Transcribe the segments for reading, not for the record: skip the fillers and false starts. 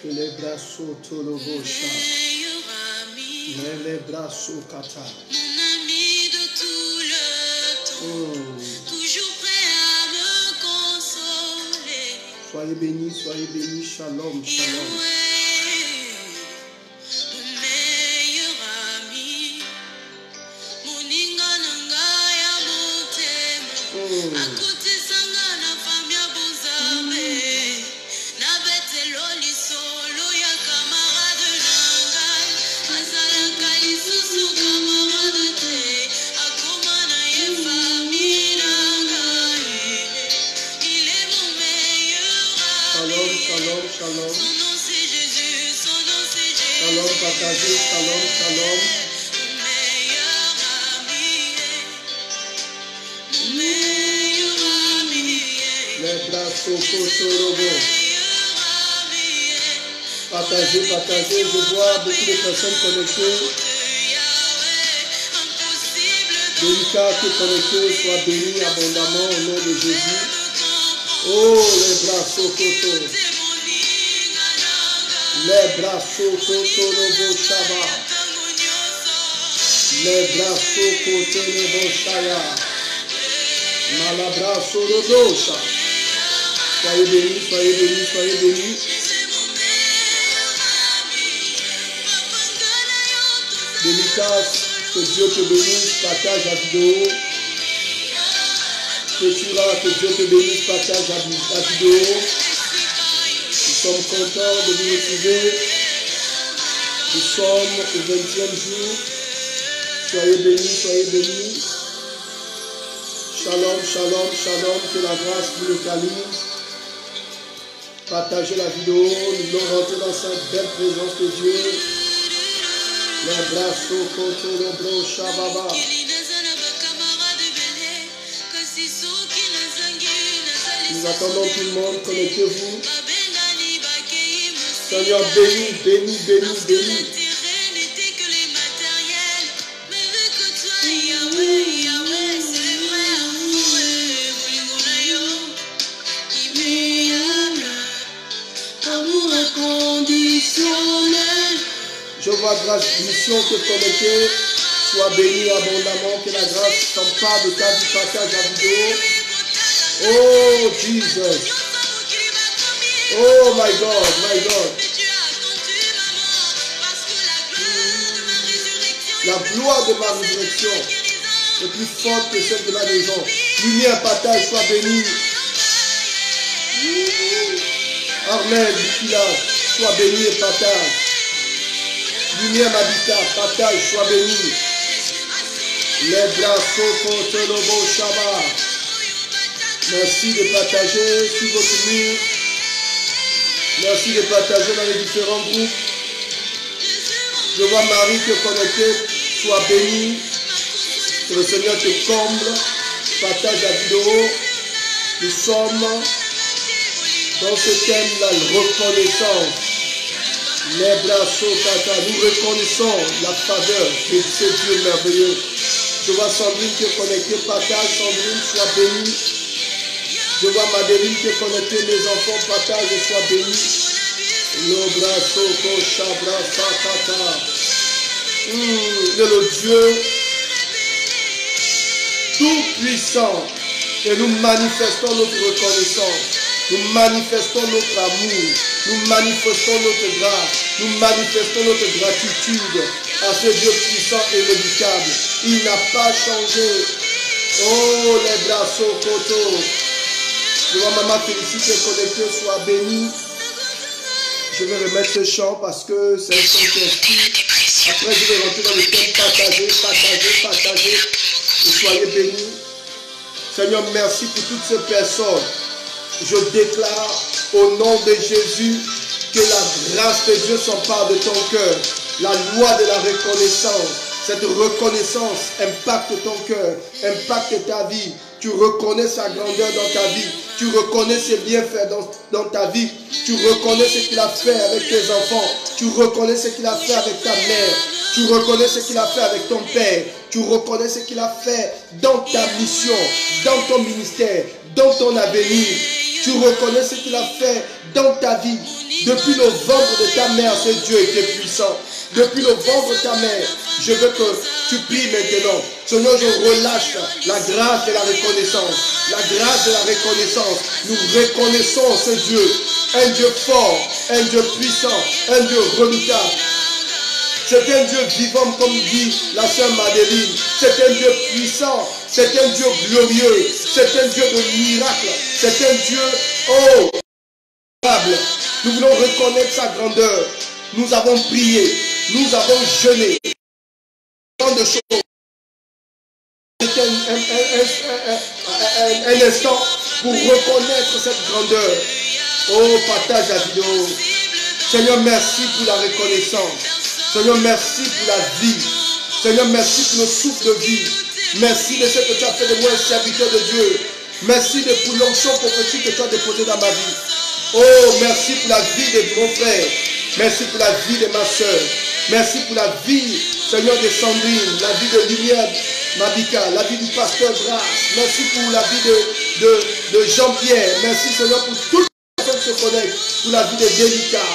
Les bras sautent le boucha. Les bras sautent kata. Mon ami de tout le temps, toujours prêt à me consoler. Soyez bénis, shalom, shalom. Mon meilleur ami, mon inganangaya motema, à côté sangana famia bozame, na betelo lisolo ya camarade nangai, azala kalisusu camarade te, akomana ye famille nangai, il est mon meilleur ami. Shalom, shalom. Son nom c'est Jésus, son nom c'est Jésus. Shalom, partagez, shalom, shalom. Mon meilleur ami, mon meilleur ami, Les bras sautent le mon boucha. meilleur ami. Partagez, partagez. Je vois beaucoup de personnes connectées. Délicat que connectées soient bénis abondamment au nom de Jésus. Oh, les bras sautent. Les bras sautent le boucha. Les bras sautent le boucha. Malabra le boucha. Soyez bénis, soyez bénis, soyez bénis. Délicat, que Dieu te bénisse, partage la vidéo. Ketura, que Dieu te bénisse, partage la vidéo. Nous sommes contents de vous retrouver. Nous sommes au 20e jour. Soyez bénis, soyez bénis. Shalom, shalom, shalom, que la grâce vous localise. Partagez la vidéo, nous allons rentrer dans cette belle présence de Dieu. Les bras contre le bras Shababa. Nous attendons tout le monde, connectez-vous. Seigneur, bénis, bénis, bénis, bénis. Je vois grâce, mission te connecter, sois béni abondamment, que la grâce s'empare de ta vie, partage la vidéo. Oh Jesus, oh my God, my God. La gloire de ma résurrection est plus forte que celle de la maison. Lumière, partage, sois béni. Armel, Bikila, sois béni et partage. Lumière m'habitat, partage, sois béni. Les bras contre le beau Shabbat. Merci de partager sur votre mur. Merci de partager dans les différents groupes. Je vois Marie te connecter, sois béni. Que le Seigneur te comble. Partage la vidéo. Nous sommes dans ce thème, la reconnaissance. Les bras Tata, nous reconnaissons la faveur de ce Dieu merveilleux. Je vois Sandrine qui est connectée, partage, Sandrine, sois bénie. Je vois Madeleine qui est connectée, mes enfants, partage et sois bénie. Le bras Soko Shabra Sakata. Il est le Dieu tout puissant. Et nous manifestons notre reconnaissance. Nous manifestons notre amour. Nous manifestons notre grâce. Nous manifestons notre gratitude à ce Dieu puissant et redoutable. Il n'a pas changé. Oh, les bras Sokoto. Je vois Maman Félicité connectée, soit bénie. Je vais remettre ce chant parce que c'est un chant qui inspire. Après, je vais rentrer dans le thème partager, partager, partager. Et soyez bénis. Seigneur, merci pour toutes ces personnes. Je déclare au nom de Jésus que la grâce de Dieu s'empare de ton cœur. La loi de la reconnaissance. Cette reconnaissance impacte ton cœur, impacte ta vie. Tu reconnais sa grandeur dans ta vie. Tu reconnais ses bienfaits dans ta vie. Tu reconnais ce qu'il a fait avec tes enfants. Tu reconnais ce qu'il a fait avec ta mère. Tu reconnais ce qu'il a fait avec ton père. Tu reconnais ce qu'il a fait dans ta mission, dans ton ministère, dans ton avenir. Tu reconnais ce qu'il a fait dans ta vie. Depuis le ventre de ta mère, ce Dieu était puissant. Depuis le ventre de ta mère, je veux que tu pries maintenant. Seigneur, je relâche la grâce de la reconnaissance. La grâce de la reconnaissance. Nous reconnaissons ce Dieu. Un Dieu fort, un Dieu puissant, un Dieu redoutable. C'est un Dieu vivant, comme dit la sœur Madeleine. C'est un Dieu puissant. C'est un Dieu glorieux. C'est un Dieu de miracles. C'est un Dieu, oh, incroyable. Nous voulons reconnaître sa grandeur. Nous avons prié. Nous avons jeûné. Tant de choses. C'est un instant pour reconnaître cette grandeur. Oh, partage la vidéo. Seigneur, merci pour la reconnaissance. Seigneur, merci pour la vie. Seigneur, merci pour le souffle de vie. Merci de ce que tu as fait de moi un serviteur de Dieu. Merci pour l'onction prophétique que tu as déposée dans ma vie. Oh, merci pour la vie de mon frère. Merci pour la vie de ma soeur. Merci pour la vie, Seigneur, de Sandrine, la vie de Lumière Mabika, la vie du pasteur Grace. Merci pour la vie de Jean-Pierre. Merci, Seigneur, pour toutes les personnes qui se connectent. Pour la vie de Délicat.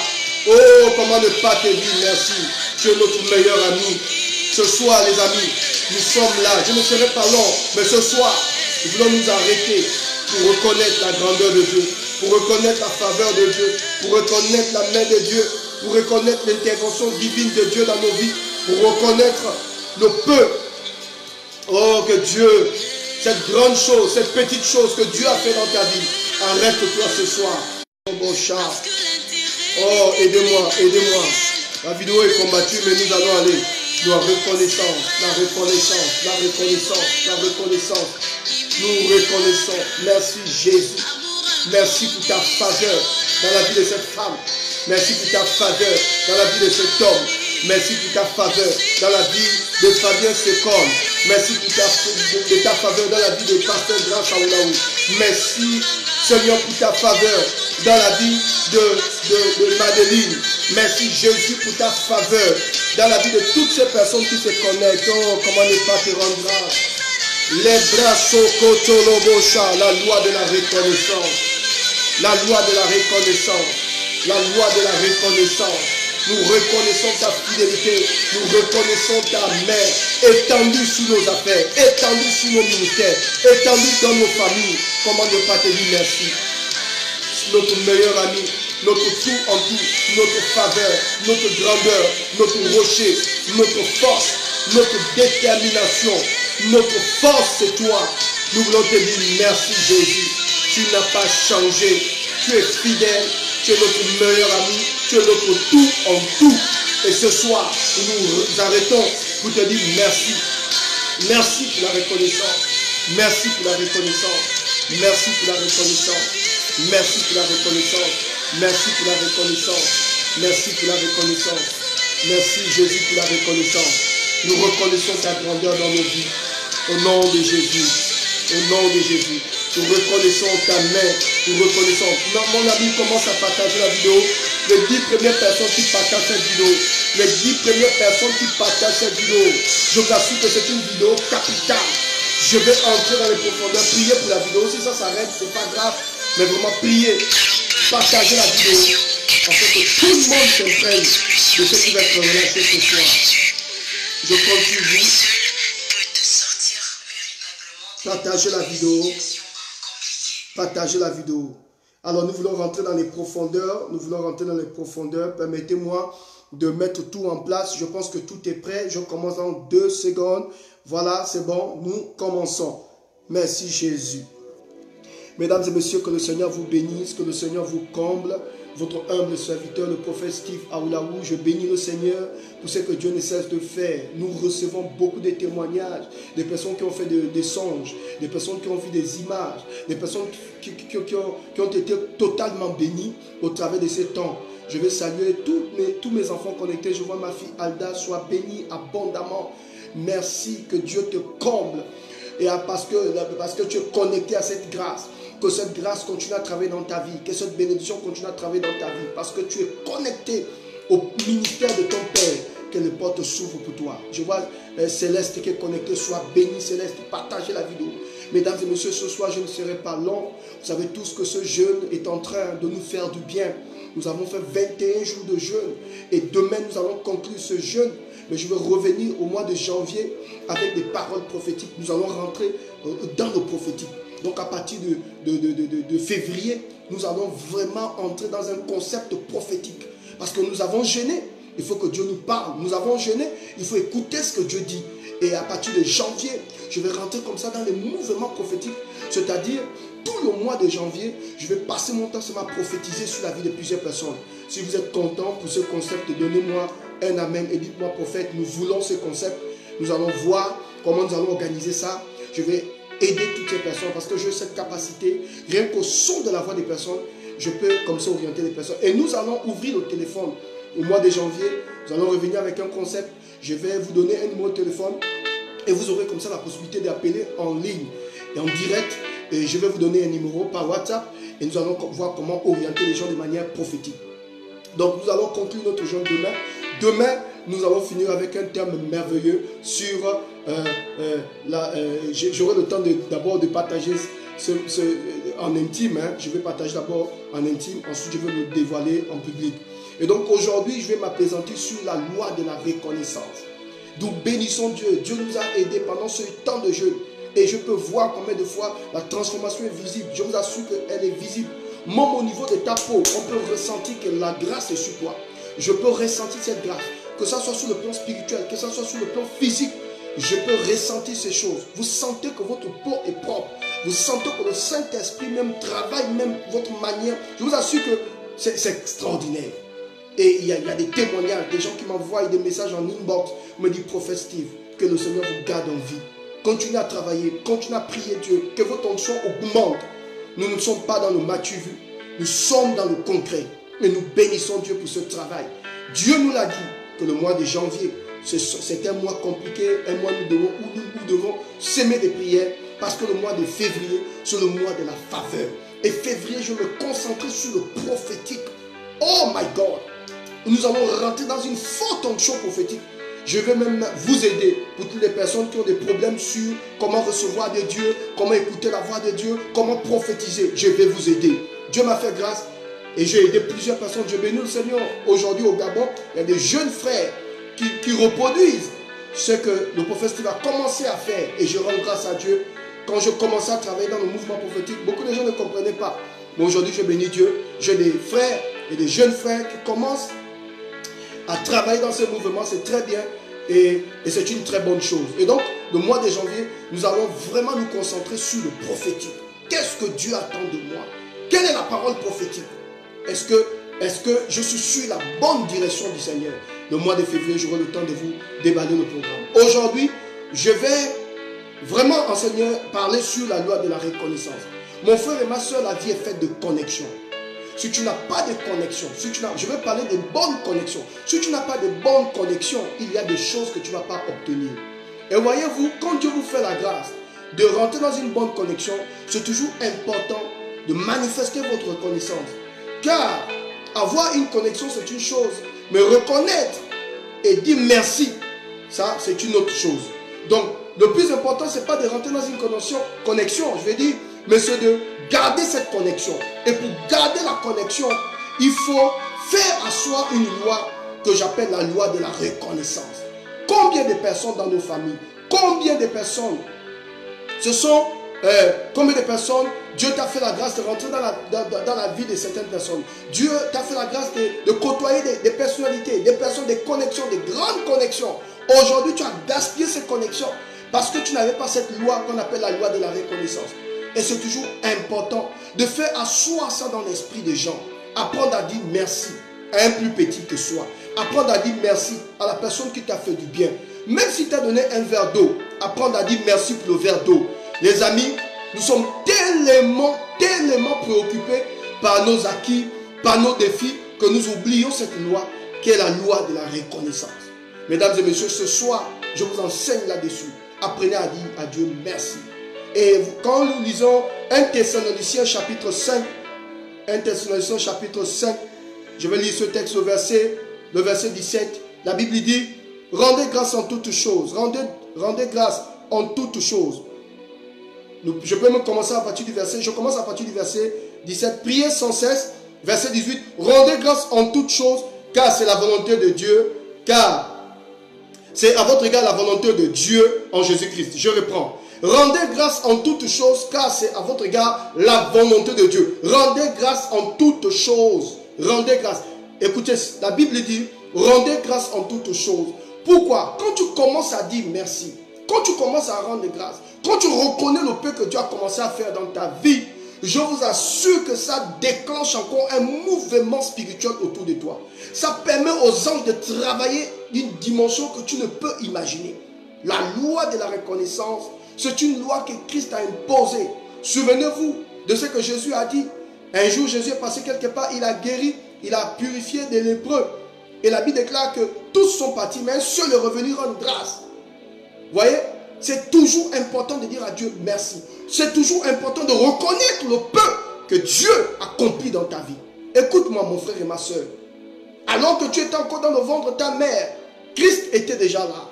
Oh, comment ne pas te dire merci. Tu es notre meilleur ami. Ce soir, les amis, nous sommes là. Je ne serai pas long, mais ce soir, nous voulons nous arrêter pour reconnaître la grandeur de Dieu, pour reconnaître la faveur de Dieu, pour reconnaître la main de Dieu, pour reconnaître l'intervention divine de Dieu dans nos vies, pour reconnaître le peu. Oh, que Dieu, cette grande chose, cette petite chose que Dieu a fait dans ta vie, arrête-toi ce soir. Oh, mon chat. Oh, aidez-moi, aidez-moi. La vidéo est combattue, mais nous allons aller. La reconnaissance, la reconnaissance, la reconnaissance, la reconnaissance. Nous reconnaissons. Merci Jésus. Merci pour ta faveur dans la vie de cette femme. Merci pour ta faveur dans la vie de cet homme. Merci pour ta faveur dans la vie de Fabien Secom. Merci pour ta faveur dans la vie de Pasteur Grand Chaoulaou. Merci Seigneur pour ta faveur dans la vie de Madeleine. Merci Jésus pour ta faveur dans la vie de toutes ces personnes qui se connectent. Oh, comment ne pas te rendre grâce. Les bras Sokotolobosha, la loi de la reconnaissance. La loi de la reconnaissance. La loi de la reconnaissance. Nous reconnaissons ta fidélité. Nous reconnaissons ta main étendue sur nos affaires, étendue sur nos ministères, étendue dans nos familles. Comment ne pas te dire merci. Notre meilleur ami, notre tout en tout, notre faveur, notre grandeur, notre rocher, notre force, notre détermination, notre force, c'est toi. Nous voulons te dire merci Jésus. Tu n'as pas changé. Tu es fidèle. Tu es notre meilleur ami. Tu es notre tout en tout. Et ce soir, nous nous arrêtons pour te dire merci. Merci pour la reconnaissance. Merci pour la reconnaissance. Merci pour la reconnaissance. Merci pour la reconnaissance. Merci pour la reconnaissance. Merci pour la reconnaissance. Merci Jésus pour la reconnaissance. Nous reconnaissons ta grandeur dans nos vies. Au nom de Jésus. Au nom de Jésus. Nous reconnaissons ta main. Nous reconnaissons. Mon ami commence à partager la vidéo. Les 10 premières personnes qui partagent cette vidéo. Les 10 premières personnes qui partagent cette vidéo. Je vous assure que c'est une vidéo capitale. Je vais entrer dans les profondeurs. Prier pour la vidéo. Si ça s'arrête, ce n'est pas grave. Mais vraiment prier. Partagez la vidéo. Afin que tout le monde s'imprègne de ce qui va être relâché ce soir. Je compte sur vous. Partagez la vidéo. Partagez la vidéo. Alors nous voulons rentrer dans les profondeurs. Nous voulons rentrer dans les profondeurs. Permettez-moi de mettre tout en place. Je pense que tout est prêt. Je commence dans 2 secondes. Voilà, c'est bon. Nous commençons. Merci Jésus. Mesdames et messieurs, que le Seigneur vous bénisse, que le Seigneur vous comble. Votre humble serviteur, le prophète Steve Aoulaou, je bénis le Seigneur pour ce que Dieu ne cesse de faire. Nous recevons beaucoup de témoignages, des personnes qui ont fait des songes, des personnes qui ont vu des images, des personnes qui ont été totalement bénies au travers de ces temps. Je vais saluer tous mes enfants connectés. Je vois ma fille Alda, soit bénie abondamment. Merci, que Dieu te comble. Et parce que tu es connecté à cette grâce. Que cette grâce continue à travailler dans ta vie. Que cette bénédiction continue à travailler dans ta vie. Parce que tu es connecté au ministère de ton Père. Que les portes s'ouvrent pour toi. Je vois Céleste qui est connectée. Sois béni Céleste. Partagez la vidéo. Mesdames et messieurs, ce soir, je ne serai pas long. Vous savez tous que ce jeûne est en train de nous faire du bien. Nous avons fait 21 jours de jeûne et demain, nous allons conclure ce jeûne. Mais je vais revenir au mois de janvier avec des paroles prophétiques. Nous allons rentrer dans le prophétique. Donc à partir de février, nous allons vraiment entrer dans un concept prophétique. Parce que nous avons jeûné, il faut que Dieu nous parle. Nous avons jeûné, il faut écouter ce que Dieu dit. Et à partir de janvier, je vais rentrer comme ça dans les mouvements prophétiques. C'est-à-dire, tout le mois de janvier, je vais passer mon temps à prophétiser sur la vie de plusieurs personnes. Si vous êtes content pour ce concept, donnez-moi un amen et dites-moi, prophète, nous voulons ce concept. Nous allons voir comment nous allons organiser ça. Je vais aider toutes ces personnes parce que j'ai cette capacité, rien qu'au son de la voix des personnes, je peux comme ça orienter les personnes. Et nous allons ouvrir le téléphone au mois de janvier. Nous allons revenir avec un concept. Je vais vous donner un numéro de téléphone et vous aurez comme ça la possibilité d'appeler en ligne et en direct. Et je vais vous donner un numéro par WhatsApp et nous allons voir comment orienter les gens de manière prophétique. Donc nous allons conclure notre jeûne demain. Demain, nous allons finir avec un terme merveilleux sur... j'aurai le temps d'abord de partager en intime. Je vais partager d'abord en intime, ensuite je vais le dévoiler en public. Et donc aujourd'hui, je vais m'apaisanter sur la loi de la reconnaissance. Nous bénissons Dieu. Dieu nous a aidés pendant ce temps de jeûne. Et je peux voir combien de fois la transformation est visible. Je vous assure qu'elle est visible. Même au niveau de ta peau, on peut ressentir que la grâce est sur toi. Je peux ressentir cette grâce. Que ça soit sur le plan spirituel, que ça soit sur le plan physique. Je peux ressentir ces choses. Vous sentez que votre peau est propre. Vous sentez que le Saint-Esprit même travaille, même votre manière. Je vous assure que c'est extraordinaire. Et il y a des témoignages, des gens qui m'envoient des messages en inbox, me disent, prophète Steve, que le Seigneur vous garde en vie. Continuez à travailler, continuez à prier Dieu, que votre onction augmente. Nous ne sommes pas dans le matu vu, nous sommes dans le concret. Et nous bénissons Dieu pour ce travail. Dieu nous l'a dit que le mois de janvier, c'est un mois compliqué, un mois où nous devons s'aimer des prières, parce que le mois de février, c'est le mois de la faveur. Et février, je vais me concentrer sur le prophétique. Oh my God! Nous allons rentrer dans une forte onction prophétique. Je vais même vous aider pour toutes les personnes qui ont des problèmes sur comment recevoir de Dieu, comment écouter la voix de Dieu, comment prophétiser. Je vais vous aider. Dieu m'a fait grâce et j'ai aidé plusieurs personnes. Je bénis le Seigneur. Aujourd'hui au Gabon, il y a des jeunes frères qui reproduisent ce que le prophète Steve a commencé à faire. Et je rends grâce à Dieu. Quand je commençais à travailler dans le mouvement prophétique, beaucoup de gens ne comprenaient pas. Mais aujourd'hui, je bénis Dieu. J'ai des frères et des jeunes frères qui commencent à travailler dans ce mouvement. C'est très bien et c'est une très bonne chose. Et donc, le mois de janvier, nous allons vraiment nous concentrer sur le prophétique. Qu'est-ce que Dieu attend de moi? Quelle est la parole prophétique? Est-ce que je suis sur la bonne direction du Seigneur? Le mois de février, j'aurai le temps de vous déballer le programme. Aujourd'hui, je vais vraiment enseigner, parler sur la loi de la reconnaissance. Mon frère et ma soeur, la vie est faite de connexion. Si tu n'as pas de connexion, je vais parler de bonnes connexions. Si tu n'as pas de bonnes connexions, il y a des choses que tu ne vas pas obtenir. Et voyez-vous, quand Dieu vous fait la grâce de rentrer dans une bonne connexion, c'est toujours important de manifester votre reconnaissance. Car avoir une connexion, c'est une chose. Mais reconnaître et dire merci, ça, c'est une autre chose. Donc, le plus important, ce n'est pas de rentrer dans une connexion, je vais dire, mais c'est de garder cette connexion. Et pour garder la connexion, il faut faire asseoir une loi que j'appelle la loi de la reconnaissance. Combien de personnes dans nos familles, combien de personnes, combien de personnes, Dieu t'a fait la grâce de rentrer dans la vie de certaines personnes. Dieu t'a fait la grâce de côtoyer des personnalités, des personnes, des connexions, des grandes connexions. Aujourd'hui, tu as gaspillé ces connexions parce que tu n'avais pas cette loi qu'on appelle la loi de la reconnaissance. Et c'est toujours important de faire asseoir ça dans l'esprit des gens. Apprendre à dire merci à un plus petit que soi. Apprendre à dire merci à la personne qui t'a fait du bien. Même si tu as donné un verre d'eau, apprendre à dire merci pour le verre d'eau. Les amis, nous sommes tellement préoccupés par nos acquis, par nos défis, que nous oublions cette loi qui est la loi de la reconnaissance. Mesdames et messieurs, ce soir, je vous enseigne là-dessus. Apprenez à dire à Dieu merci. Et quand nous lisons 1 Thessaloniciens chapitre 5, 1 Thessaloniciens chapitre 5, je vais lire ce texte au le verset 17. La Bible dit, rendez grâce en toutes choses, rendez grâce en toutes choses. Je peux même commencer à partir du verset, je commence à partir du verset 17. Priez sans cesse, verset 18. Rendez grâce en toutes choses, car c'est la volonté de Dieu, car c'est à votre égard la volonté de Dieu en Jésus-Christ. Je reprends. Rendez grâce en toutes choses, car c'est à votre égard la volonté de Dieu. Rendez grâce en toutes choses. Rendez grâce. Écoutez, la Bible dit, rendez grâce en toutes choses. Pourquoi? Quand tu commences à dire merci, quand tu commences à rendre grâce, quand tu reconnais le peu que Dieu a commencé à faire dans ta vie, je vous assure que ça déclenche encore un mouvement spirituel autour de toi. Ça permet aux anges de travailler d'une dimension que tu ne peux imaginer. La loi de la reconnaissance, c'est une loi que Christ a imposée. Souvenez-vous de ce que Jésus a dit. Un jour, Jésus est passé quelque part, il a guéri, il a purifié des lépreux. Et la Bible déclare que tous sont partis, mais un seul est revenu rendre grâce. Vous voyez? C'est toujours important de dire à Dieu merci. C'est toujours important de reconnaître le peu que Dieu accomplit dans ta vie. Écoute-moi mon frère et ma soeur. Alors que tu étais encore dans le ventre de ta mère, Christ était déjà là.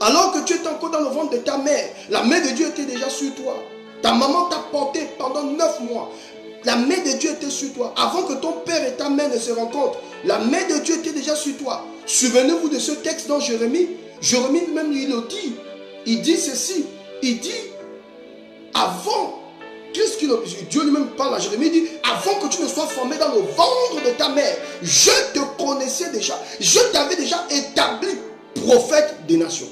Alors que tu étais encore dans le ventre de ta mère, la main de Dieu était déjà sur toi. Ta maman t'a porté pendant 9 mois. La main de Dieu était sur toi. Avant que ton père et ta mère ne se rencontrent, la main de Dieu était déjà sur toi. Souvenez-vous de ce texte dans Jérémie. Jérémie même il le dit. Il dit ceci. Il dit, avant, Dieu lui-même parle à Jérémie, il dit, avant que tu ne sois formé dans le ventre de ta mère, je te connaissais déjà. Je t'avais déjà établi prophète des nations.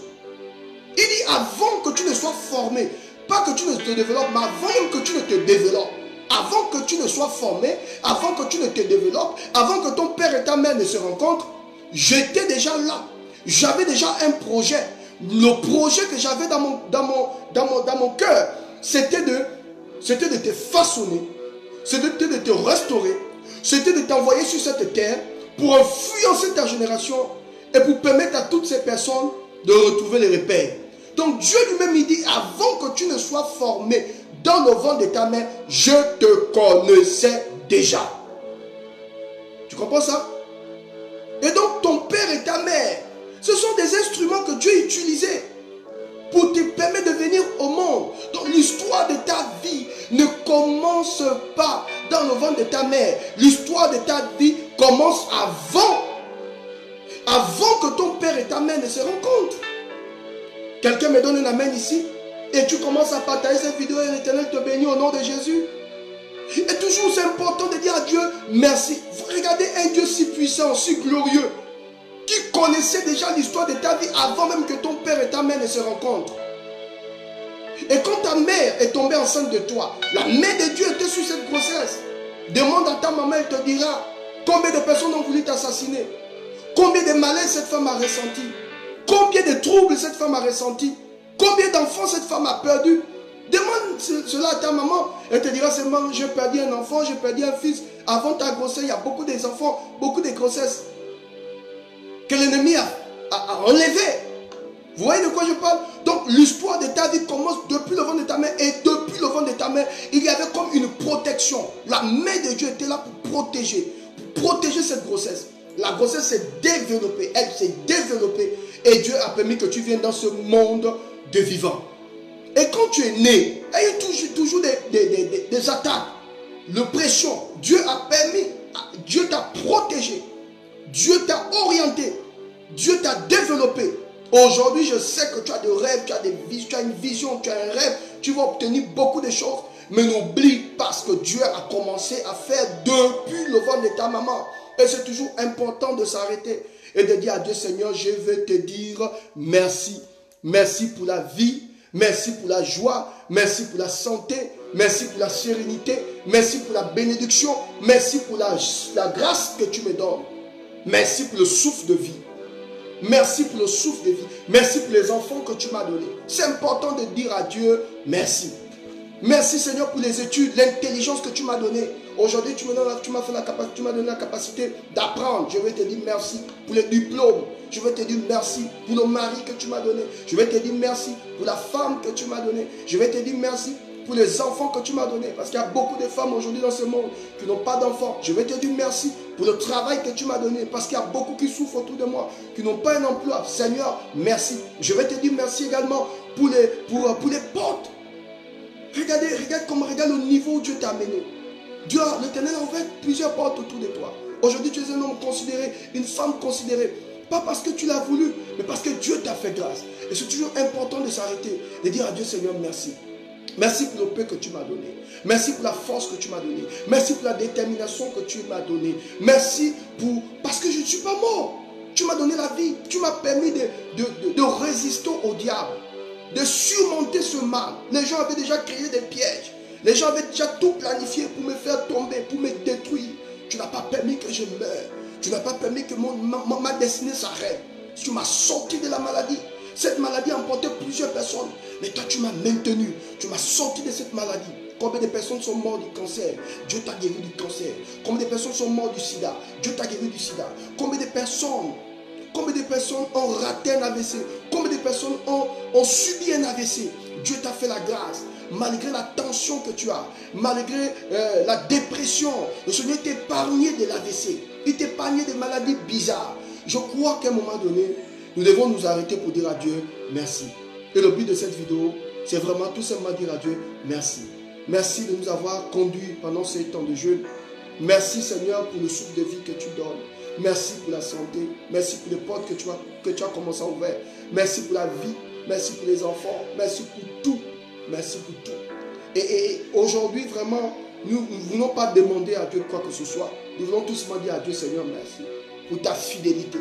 Il dit, avant que tu ne sois formé, pas que tu ne te développes, mais avant même que tu ne te développes, avant que tu ne sois formé, avant que tu ne te développes, avant que ton père et ta mère ne se rencontrent, j'étais déjà là. J'avais déjà un projet. Le projet que j'avais dans mon cœur, c'était de te façonner, c'était de te restaurer, c'était de t'envoyer sur cette terre pour influencer ta génération et pour permettre à toutes ces personnes de retrouver les repères. Donc Dieu lui-même il dit, avant que tu ne sois formé dans le ventre de ta mère, je te connaissais déjà. Tu comprends ça? Et donc ton père et ta mère, ce sont des instruments que Dieu a utilisés pour te permettre de venir au monde. Donc l'histoire de ta vie ne commence pas dans le ventre de ta mère. L'histoire de ta vie commence avant que ton père et ta mère ne se rencontrent. Quelqu'un me donne un amen ici et tu commences à partager cette vidéo et l'Éternel te bénit au nom de Jésus. Et toujours c'est important de dire à Dieu merci. Regardez un Dieu si puissant, si glorieux, qui connaissait déjà l'histoire de ta vie avant même que ton père et ta mère ne se rencontrent. Et quand ta mère est tombée enceinte de toi, la main de Dieu était sur cette grossesse. Demande à ta maman, elle te dira combien de personnes ont voulu t'assassiner, combien de malaise cette femme a ressenti, combien de troubles cette femme a ressenti, combien d'enfants cette femme a perdu. Demande cela à ta maman, elle te dira seulement j'ai perdu un enfant, j'ai perdu un fils. Avant ta grossesse, il y a beaucoup d'enfants, beaucoup de grossesses que l'ennemi a enlevé. Vous voyez de quoi je parle? Donc l'histoire de ta vie commence depuis le ventre de ta mère. Et depuis le ventre de ta mère, il y avait comme une protection. La main de Dieu était là pour protéger cette grossesse. La grossesse s'est développée. Elle s'est développée. Et Dieu a permis que tu viennes dans ce monde de vivants. Et quand tu es né, il y a toujours des attaques, l'oppression. Dieu a permis, Dieu t'a protégé. Dieu t'a orienté. Dieu t'a développé. Aujourd'hui, je sais que tu as des rêves, tu as une vision, tu as un rêve. Tu vas obtenir beaucoup de choses. Mais n'oublie pas ce que Dieu a commencé à faire depuis le ventre de ta maman. Et c'est toujours important de s'arrêter et de dire à Dieu, Seigneur, je veux te dire merci. Merci pour la vie. Merci pour la joie. Merci pour la santé. Merci pour la sérénité. Merci pour la bénédiction. Merci pour la grâce que tu me donnes. Merci pour le souffle de vie. Merci pour le souffle de vie. Merci pour les enfants que tu m'as donnés. C'est important de dire à Dieu merci. Merci Seigneur pour les études, l'intelligence que tu m'as donnée. Aujourd'hui, tu m'as donné la capacité d'apprendre. Je vais te dire merci pour les diplômes. Je vais te dire merci pour le mari que tu m'as donné. Je vais te dire merci pour la femme que tu m'as donnée. Je vais te dire merci pour les enfants que tu m'as donnés. Parce qu'il y a beaucoup de femmes aujourd'hui dans ce monde qui n'ont pas d'enfants. Je vais te dire merci pour le travail que tu m'as donné. Parce qu'il y a beaucoup qui souffrent autour de moi, qui n'ont pas un emploi. Seigneur, merci. Je vais te dire merci également pour les portes Regarde le niveau où Dieu t'a amené. Dieu, l'Éternel a ouvert plusieurs portes autour de toi. Aujourd'hui, tu es un homme considéré, une femme considérée. Pas parce que tu l'as voulu, mais parce que Dieu t'a fait grâce. Et c'est toujours important de s'arrêter, de dire à Dieu, Seigneur, merci. Merci pour le peu que tu m'as donné. Merci pour la force que tu m'as donnée. Merci pour la détermination que tu m'as donnée. Merci parce que je ne suis pas mort. Tu m'as donné la vie. Tu m'as permis de résister au diable. De surmonter ce mal. Les gens avaient déjà créé des pièges. Les gens avaient déjà tout planifié pour me faire tomber, pour me détruire. Tu n'as pas permis que je meure. Tu n'as pas permis que ma destinée s'arrête. Tu m'as sorti de la maladie. Cette maladie a emporté plusieurs personnes. Mais toi, tu m'as maintenu. Tu m'as sorti de cette maladie. Combien de personnes sont mortes du cancer? Dieu t'a guéri du cancer. Combien de personnes sont mortes du sida? Dieu t'a guéri du sida. Combien de personnes ont raté un AVC? Combien de personnes ont subi un AVC? Dieu t'a fait la grâce. Malgré la tension que tu as, malgré la dépression, le Seigneur t'a épargné de l'AVC. Il t'a épargné des maladies bizarres. Je crois qu'à un moment donné, nous devons nous arrêter pour dire à Dieu merci. Et le but de cette vidéo, c'est vraiment tout simplement dire à Dieu merci. Merci de nous avoir conduits pendant ces temps de jeûne. Merci Seigneur pour le souffle de vie que tu donnes. Merci pour la santé. Merci pour les portes que tu as commencé à ouvrir. Merci pour la vie. Merci pour les enfants. Merci pour tout. Merci pour tout. Et aujourd'hui, vraiment, nous ne voulons pas demander à Dieu quoi que ce soit. Nous voulons tout simplement dire à Dieu, Seigneur, merci pour ta fidélité.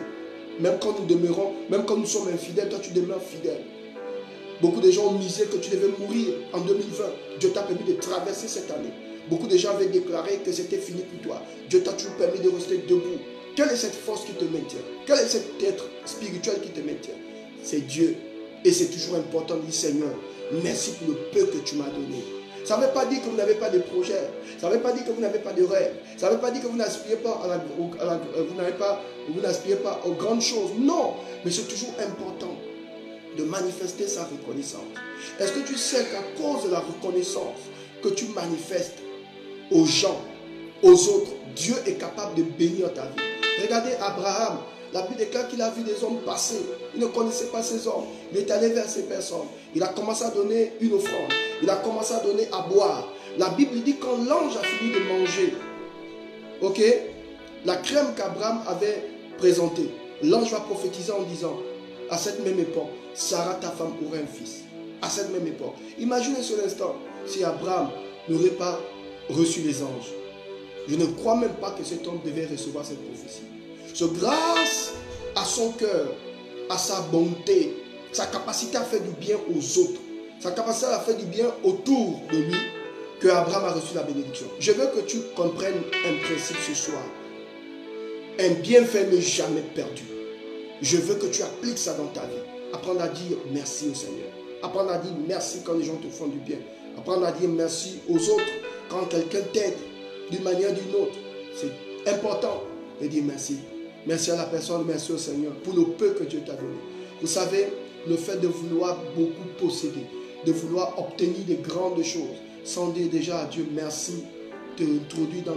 Même quand nous demeurons, même quand nous sommes infidèles, toi tu demeures fidèle. Beaucoup de gens ont misé que tu devais mourir en 2020. Dieu t'a permis de traverser cette année. Beaucoup de gens avaient déclaré que c'était fini pour toi. Dieu t'a toujours permis de rester debout. Quelle est cette force qui te maintient? Quel est cet être spirituel qui te maintient? C'est Dieu. Et c'est toujours important de dire, Seigneur, merci pour le peu que tu m'as donné. Ça ne veut pas dire que vous n'avez pas de projet. Ça ne veut pas dire que vous n'avez pas de rêve. Ça ne veut pas dire que vous n'aspirez pas aux grandes choses. Non, mais c'est toujours important de manifester sa reconnaissance. Est-ce que tu sais qu'à cause de la reconnaissance que tu manifestes aux gens, aux autres, Dieu est capable de bénir ta vie? Regardez Abraham. La Bible déclare qu'il a vu des hommes passer. Il ne connaissait pas ces hommes. Il est allé vers ces personnes. Il a commencé à donner une offrande. Il a commencé à donner à boire. La Bible dit quand l'ange a fini de manger, ok, la crème qu'Abraham avait présentée, l'ange va prophétiser en disant, à cette même époque, Sarah, ta femme, aurait un fils. À cette même époque. Imaginez ce instant, si Abraham n'aurait pas reçu les anges. Je ne crois même pas que cet homme devait recevoir cette prophétie. C'est grâce à son cœur, à sa bonté, sa capacité à faire du bien aux autres, sa capacité à faire du bien autour de lui, que Abraham a reçu la bénédiction. Je veux que tu comprennes un principe ce soir. Un bienfait n'est jamais perdu. Je veux que tu appliques ça dans ta vie. Apprendre à dire merci au Seigneur. Apprendre à dire merci quand les gens te font du bien. Apprendre à dire merci aux autres quand quelqu'un t'aide d'une manière ou d'une autre. C'est important de dire merci. Merci à la personne, merci au Seigneur pour le peu que Dieu t'a donné. Vous savez, le fait de vouloir beaucoup posséder, de vouloir obtenir de grandes choses, sans dire déjà à Dieu merci, te conduit dans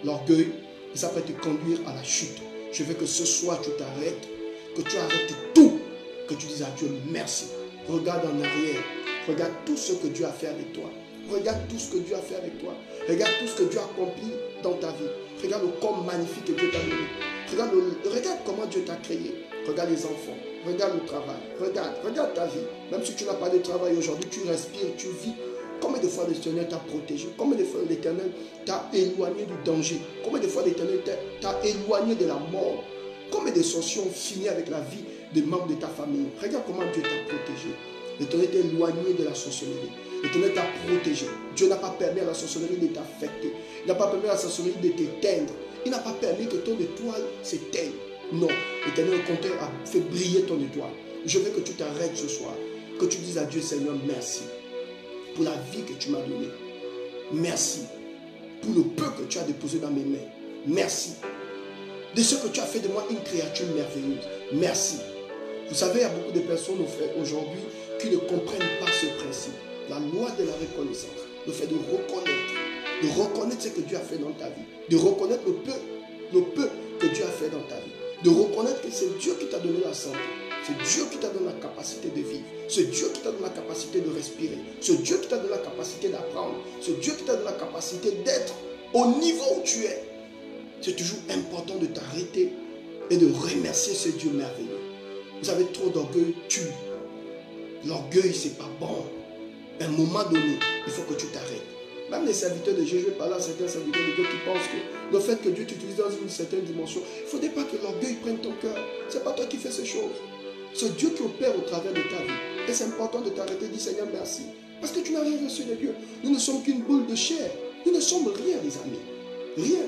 l'orgueil, et ça peut te conduire à la chute. Je veux que ce soir tu t'arrêtes, que tu arrêtes tout, que tu dises à Dieu merci. Regarde en arrière, regarde tout ce que Dieu a fait avec toi. Regarde tout ce que Dieu a fait avec toi. Regarde tout ce que Dieu a accompli dans ta vie. Regarde le corps magnifique que Dieu t'a donné. Regarde comment Dieu t'a créé. Regarde les enfants. Regarde le travail. Regarde ta vie. Même si tu n'as pas de travail aujourd'hui, tu respires, tu vis. Combien de fois l'Éternel t'a protégé? Combien de fois l'Éternel t'a éloigné du danger? Combien de fois l'Éternel t'a éloigné de la mort? Combien de sorciers ont fini avec la vie des membres de ta famille? Regarde comment Dieu t'a protégé. L'Éternel t'a éloigné de la sorcellerie. L'Éternel t'a protégé. Dieu n'a pas permis à la sorcellerie de t'affecter. Il n'a pas permis à la sorcellerie de t'éteindre. Il n'a pas permis que ton étoile s'éteigne. Non. L'Éternel, au contraire, a fait briller ton étoile. Je veux que tu t'arrêtes ce soir. Que tu dises à Dieu, Seigneur, merci pour la vie que tu m'as donnée. Merci pour le peu que tu as déposé dans mes mains. Merci de ce que tu as fait de moi une créature merveilleuse. Merci. Vous savez, il y a beaucoup de personnes aujourd'hui qui ne comprennent pas ce principe. La loi de la reconnaissance, le fait de reconnaître ce que Dieu a fait dans ta vie, de reconnaître le peu que Dieu a fait dans ta vie. De reconnaître que c'est Dieu qui t'a donné la santé. C'est Dieu qui t'a donné la capacité de vivre. C'est Dieu qui t'a donné la capacité de respirer. C'est Dieu qui t'a donné la capacité d'apprendre. C'est Dieu qui t'a donné la capacité d'être au niveau où tu es. C'est toujours important de t'arrêter et de remercier ce Dieu merveilleux. Vous avez trop d'orgueil tue. L'orgueil, c'est pas bon. À un moment donné, il faut que tu t'arrêtes. Même les serviteurs de Dieu, je vais parler à certains serviteurs de Dieu qui pensent que le fait que Dieu t'utilise dans une certaine dimension, il ne faudrait pas que l'orgueil prenne ton cœur. Ce n'est pas toi qui fais ces choses. C'est Dieu qui opère au travers de ta vie. Et c'est important de t'arrêter et de dire Seigneur, merci. Parce que tu n'as rien reçu de Dieu. Nous ne sommes qu'une boule de chair. Nous ne sommes rien, les amis. Rien.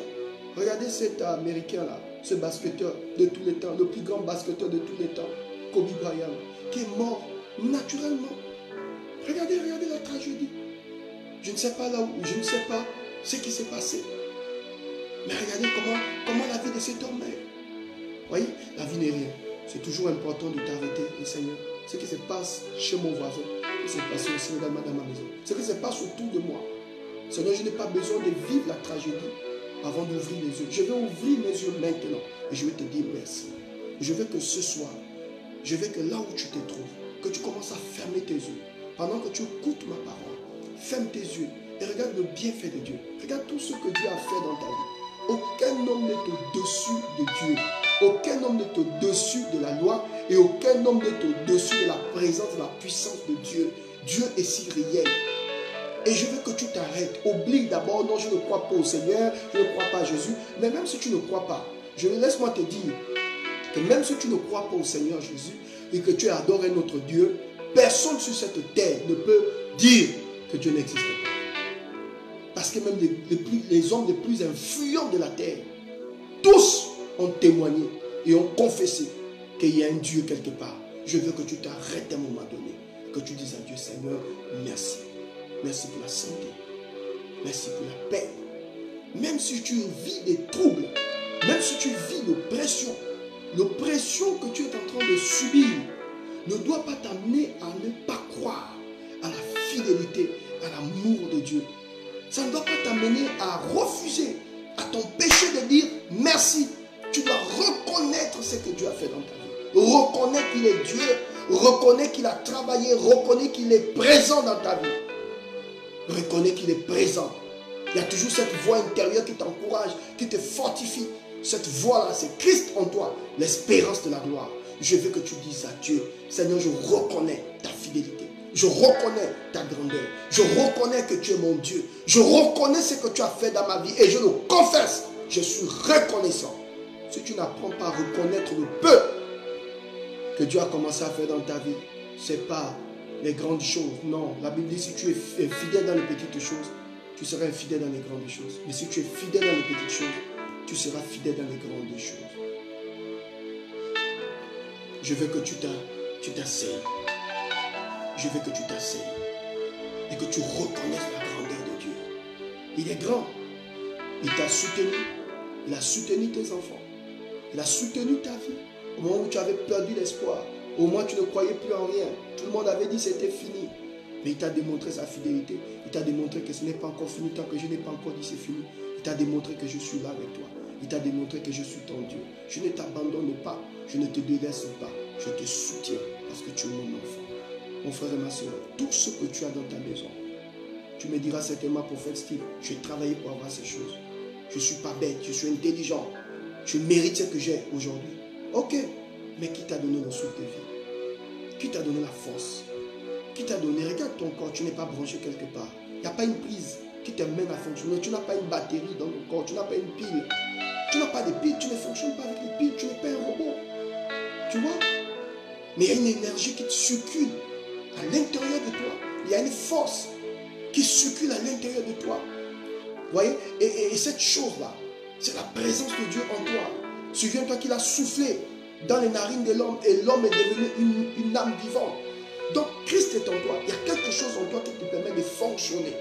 Regardez cet Américain-là, ce basketteur de tous les temps, le plus grand basketteur de tous les temps, Kobe Bryant, qui est mort naturellement. Regardez la tragédie. Je ne sais pas là où, je ne sais pas ce qui s'est passé. Mais regardez comment la vie de cet homme est. Vous voyez, la vie n'est rien. C'est toujours important de t'arrêter, le Seigneur. Ce qui se passe chez mon voisin, ce qui s'est passé aussi dans ma maison. Ce qui se passe autour de moi. Seigneur, je n'ai pas besoin de vivre la tragédie avant d'ouvrir les yeux. Je vais ouvrir mes yeux maintenant et je vais te dire merci. Je veux que ce soir, je veux que là où tu te trouves, que tu commences à fermer tes yeux. Pendant que tu écoutes ma parole, ferme tes yeux et regarde le bienfait de Dieu. Regarde tout ce que Dieu a fait dans ta vie. Aucun homme n'est au-dessus de Dieu. Aucun homme n'est au-dessus de la loi et aucun homme n'est au-dessus de la présence, de la puissance de Dieu. Dieu est si réel. Et je veux que tu t'arrêtes. Oublie d'abord, non, je ne crois pas au Seigneur, je ne crois pas à Jésus. Mais même si tu ne crois pas, laisse-moi te dire que même si tu ne crois pas au Seigneur Jésus et que tu adores un autre Dieu, personne sur cette terre ne peut dire que Dieu n'existe pas. Parce que même les hommes les plus influents de la terre, tous ont témoigné et ont confessé qu'il y a un Dieu quelque part. Je veux que tu t'arrêtes à un moment donné, que tu dises à Dieu, Seigneur, merci. Merci pour la santé. Merci pour la paix. Même si tu vis des troubles, même si tu vis l'oppression que tu es en train de subir ne doit pas t'amener à ne pas croire à la fidélité, à l'amour de Dieu. Ça ne doit pas t'amener à refuser à ton péché de dire merci. Tu dois reconnaître ce que Dieu a fait dans ta vie. Reconnais qu'il est Dieu. Reconnais qu'il a travaillé. Reconnais qu'il est présent dans ta vie. Reconnais qu'il est présent. Il y a toujours cette voix intérieure qui t'encourage, qui te fortifie. Cette voix-là, c'est Christ en toi, l'espérance de la gloire. Je veux que tu dises à Dieu, Seigneur, je reconnais ta fidélité. Je reconnais ta grandeur. Je reconnais que tu es mon Dieu. Je reconnais ce que tu as fait dans ma vie et je le confesse. Je suis reconnaissant. Si tu n'apprends pas à reconnaître le peu que Dieu a commencé à faire dans ta vie, ce n'est pas les grandes choses. Non, la Bible dit si tu es fidèle dans les petites choses, tu seras infidèle dans les grandes choses. Mais si tu es fidèle dans les petites choses, tu seras fidèle dans les grandes choses. Je veux que tu t'asseyes. Je veux que tu t'asseyes. Et que tu reconnaisses la grandeur de Dieu. Il est grand. Il t'a soutenu. Il a soutenu tes enfants. Il a soutenu ta vie. Au moment où tu avais perdu l'espoir. Au moins tu ne croyais plus en rien. Tout le monde avait dit c'était fini. Mais il t'a démontré sa fidélité. Il t'a démontré que ce n'est pas encore fini tant que je n'ai pas encore dit c'est fini. Il t'a démontré que je suis là avec toi. Il t'a démontré que je suis ton Dieu. Je ne t'abandonne pas. Je ne te délaisse pas. Je te soutiens parce que tu es mon enfant. Mon frère et ma soeur, tout ce que tu as dans ta maison, tu me diras certainement, prophète Steve, j'ai travaillé pour avoir ces choses. Je ne suis pas bête, je suis intelligent. Je mérite ce que j'ai aujourd'hui. Ok, mais qui t'a donné le souffle de vie? Qui t'a donné la force? Qui t'a donné? Regarde ton corps, tu n'es pas branché quelque part. Il n'y a pas une prise qui te mène à fonctionner. Tu n'as pas une batterie dans ton corps, tu n'as pas une pile. Tu n'as pas de pile, tu ne fonctionnes pas avec les piles, tu n'es pas un robot. Tu vois? Mais il y a une énergie qui te circule à l'intérieur de toi. Il y a une force qui circule à l'intérieur de toi. Vous voyez? Et cette chose-là, c'est la présence de Dieu en toi. Souviens-toi qu'il a soufflé dans les narines de l'homme et l'homme est devenu une âme vivante. Donc Christ est en toi. Il y a quelque chose en toi qui te permet de fonctionner,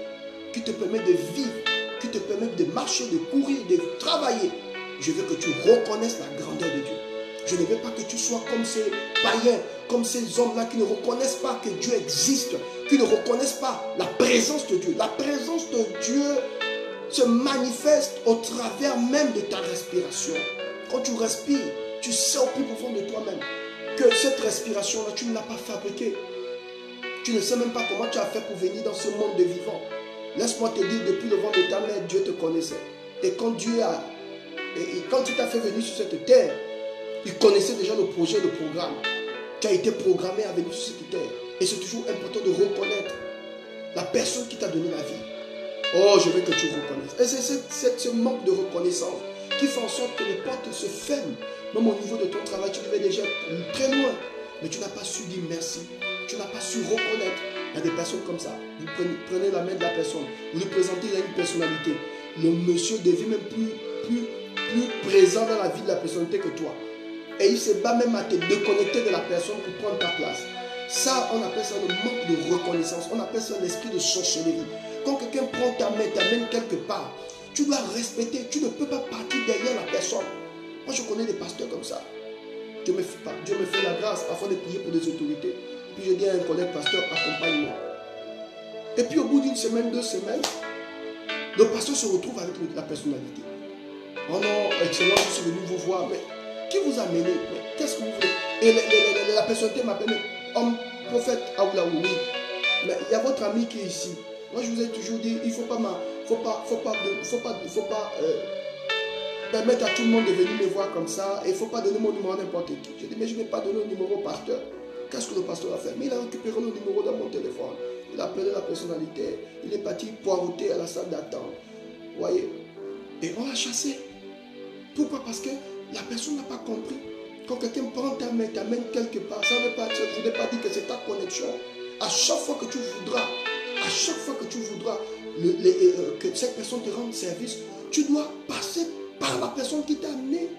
qui te permet de vivre, qui te permet de marcher, de courir, de travailler. Je veux que tu reconnaisses la grandeur de Dieu. Je ne veux pas que tu sois comme ces païens, comme ces hommes-là qui ne reconnaissent pas que Dieu existe, qui ne reconnaissent pas la présence de Dieu. La présence de Dieu se manifeste au travers même de ta respiration. Quand tu respires, Tu sais au plus profond de toi-même que cette respiration-là, tu ne l'as pas fabriquée. Tu ne sais même pas comment tu as fait pour venir dans ce monde de vivants. Laisse-moi te dire, depuis le ventre de ta mère, Dieu te connaissait. Et quand quand il t'a fait venir sur cette terre, il connaissait déjà le projet, le programme. Tu as été programmé à venir sur cette terre. Et c'est toujours important de reconnaître la personne qui t'a donné la vie. Oh, je veux que tu reconnaisses. Et c'est ce manque de reconnaissance qui fait en sorte que les portes se ferment. Même au niveau de ton travail, tu devais déjà être très loin. Mais tu n'as pas su dire merci. Tu n'as pas su reconnaître. Il y a des personnes comme ça. Vous prenez la main de la personne. Vous lui présentez, il a une personnalité. Le monsieur devient même plus présent dans la vie de la personnalité que toi. Et il se bat même à te déconnecter de la personne pour prendre ta place. Ça, on appelle ça le manque de reconnaissance. On appelle ça l'esprit de sorcellerie. Quand quelqu'un prend ta main, t'amène quelque part, tu dois respecter. Tu ne peux pas partir derrière la personne. Moi, je connais des pasteurs comme ça. Dieu me fait la grâce parfois de prier pour des autorités. Puis je dis à un collègue pasteur, accompagne-moi. Et puis au bout d'une semaine, 2 semaines, le pasteur se retrouve avec la personnalité. Oh non, excellent, je suis venu vous voir, mais qui vous a mené? Qu'est-ce que vous voulez? Et la personnalité m'appelle homme, prophète, Aoula, oui. Mais il y a votre ami qui est ici. Moi, je vous ai toujours dit, il ne faut pas permettre à tout le monde de venir me voir comme ça. Et il ne faut pas donner mon numéro à n'importe qui. Je dis, mais je n'ai pas donné le numéro au pasteur. Qu'est-ce que le pasteur a fait? Mais il a récupéré le numéro dans mon téléphone. Il a appelé la personnalité. Il est parti poireauter à la salle d'attente. Vous voyez? Et on l'a chassé. Pourquoi? Parce que la personne n'a pas compris. Quand quelqu'un prend ta main, t'amène quelque part, ça ne veut pas dire que c'est ta connexion. À chaque fois que tu voudras, que cette personne te rende service, tu dois passer par la personne qui t'a amené.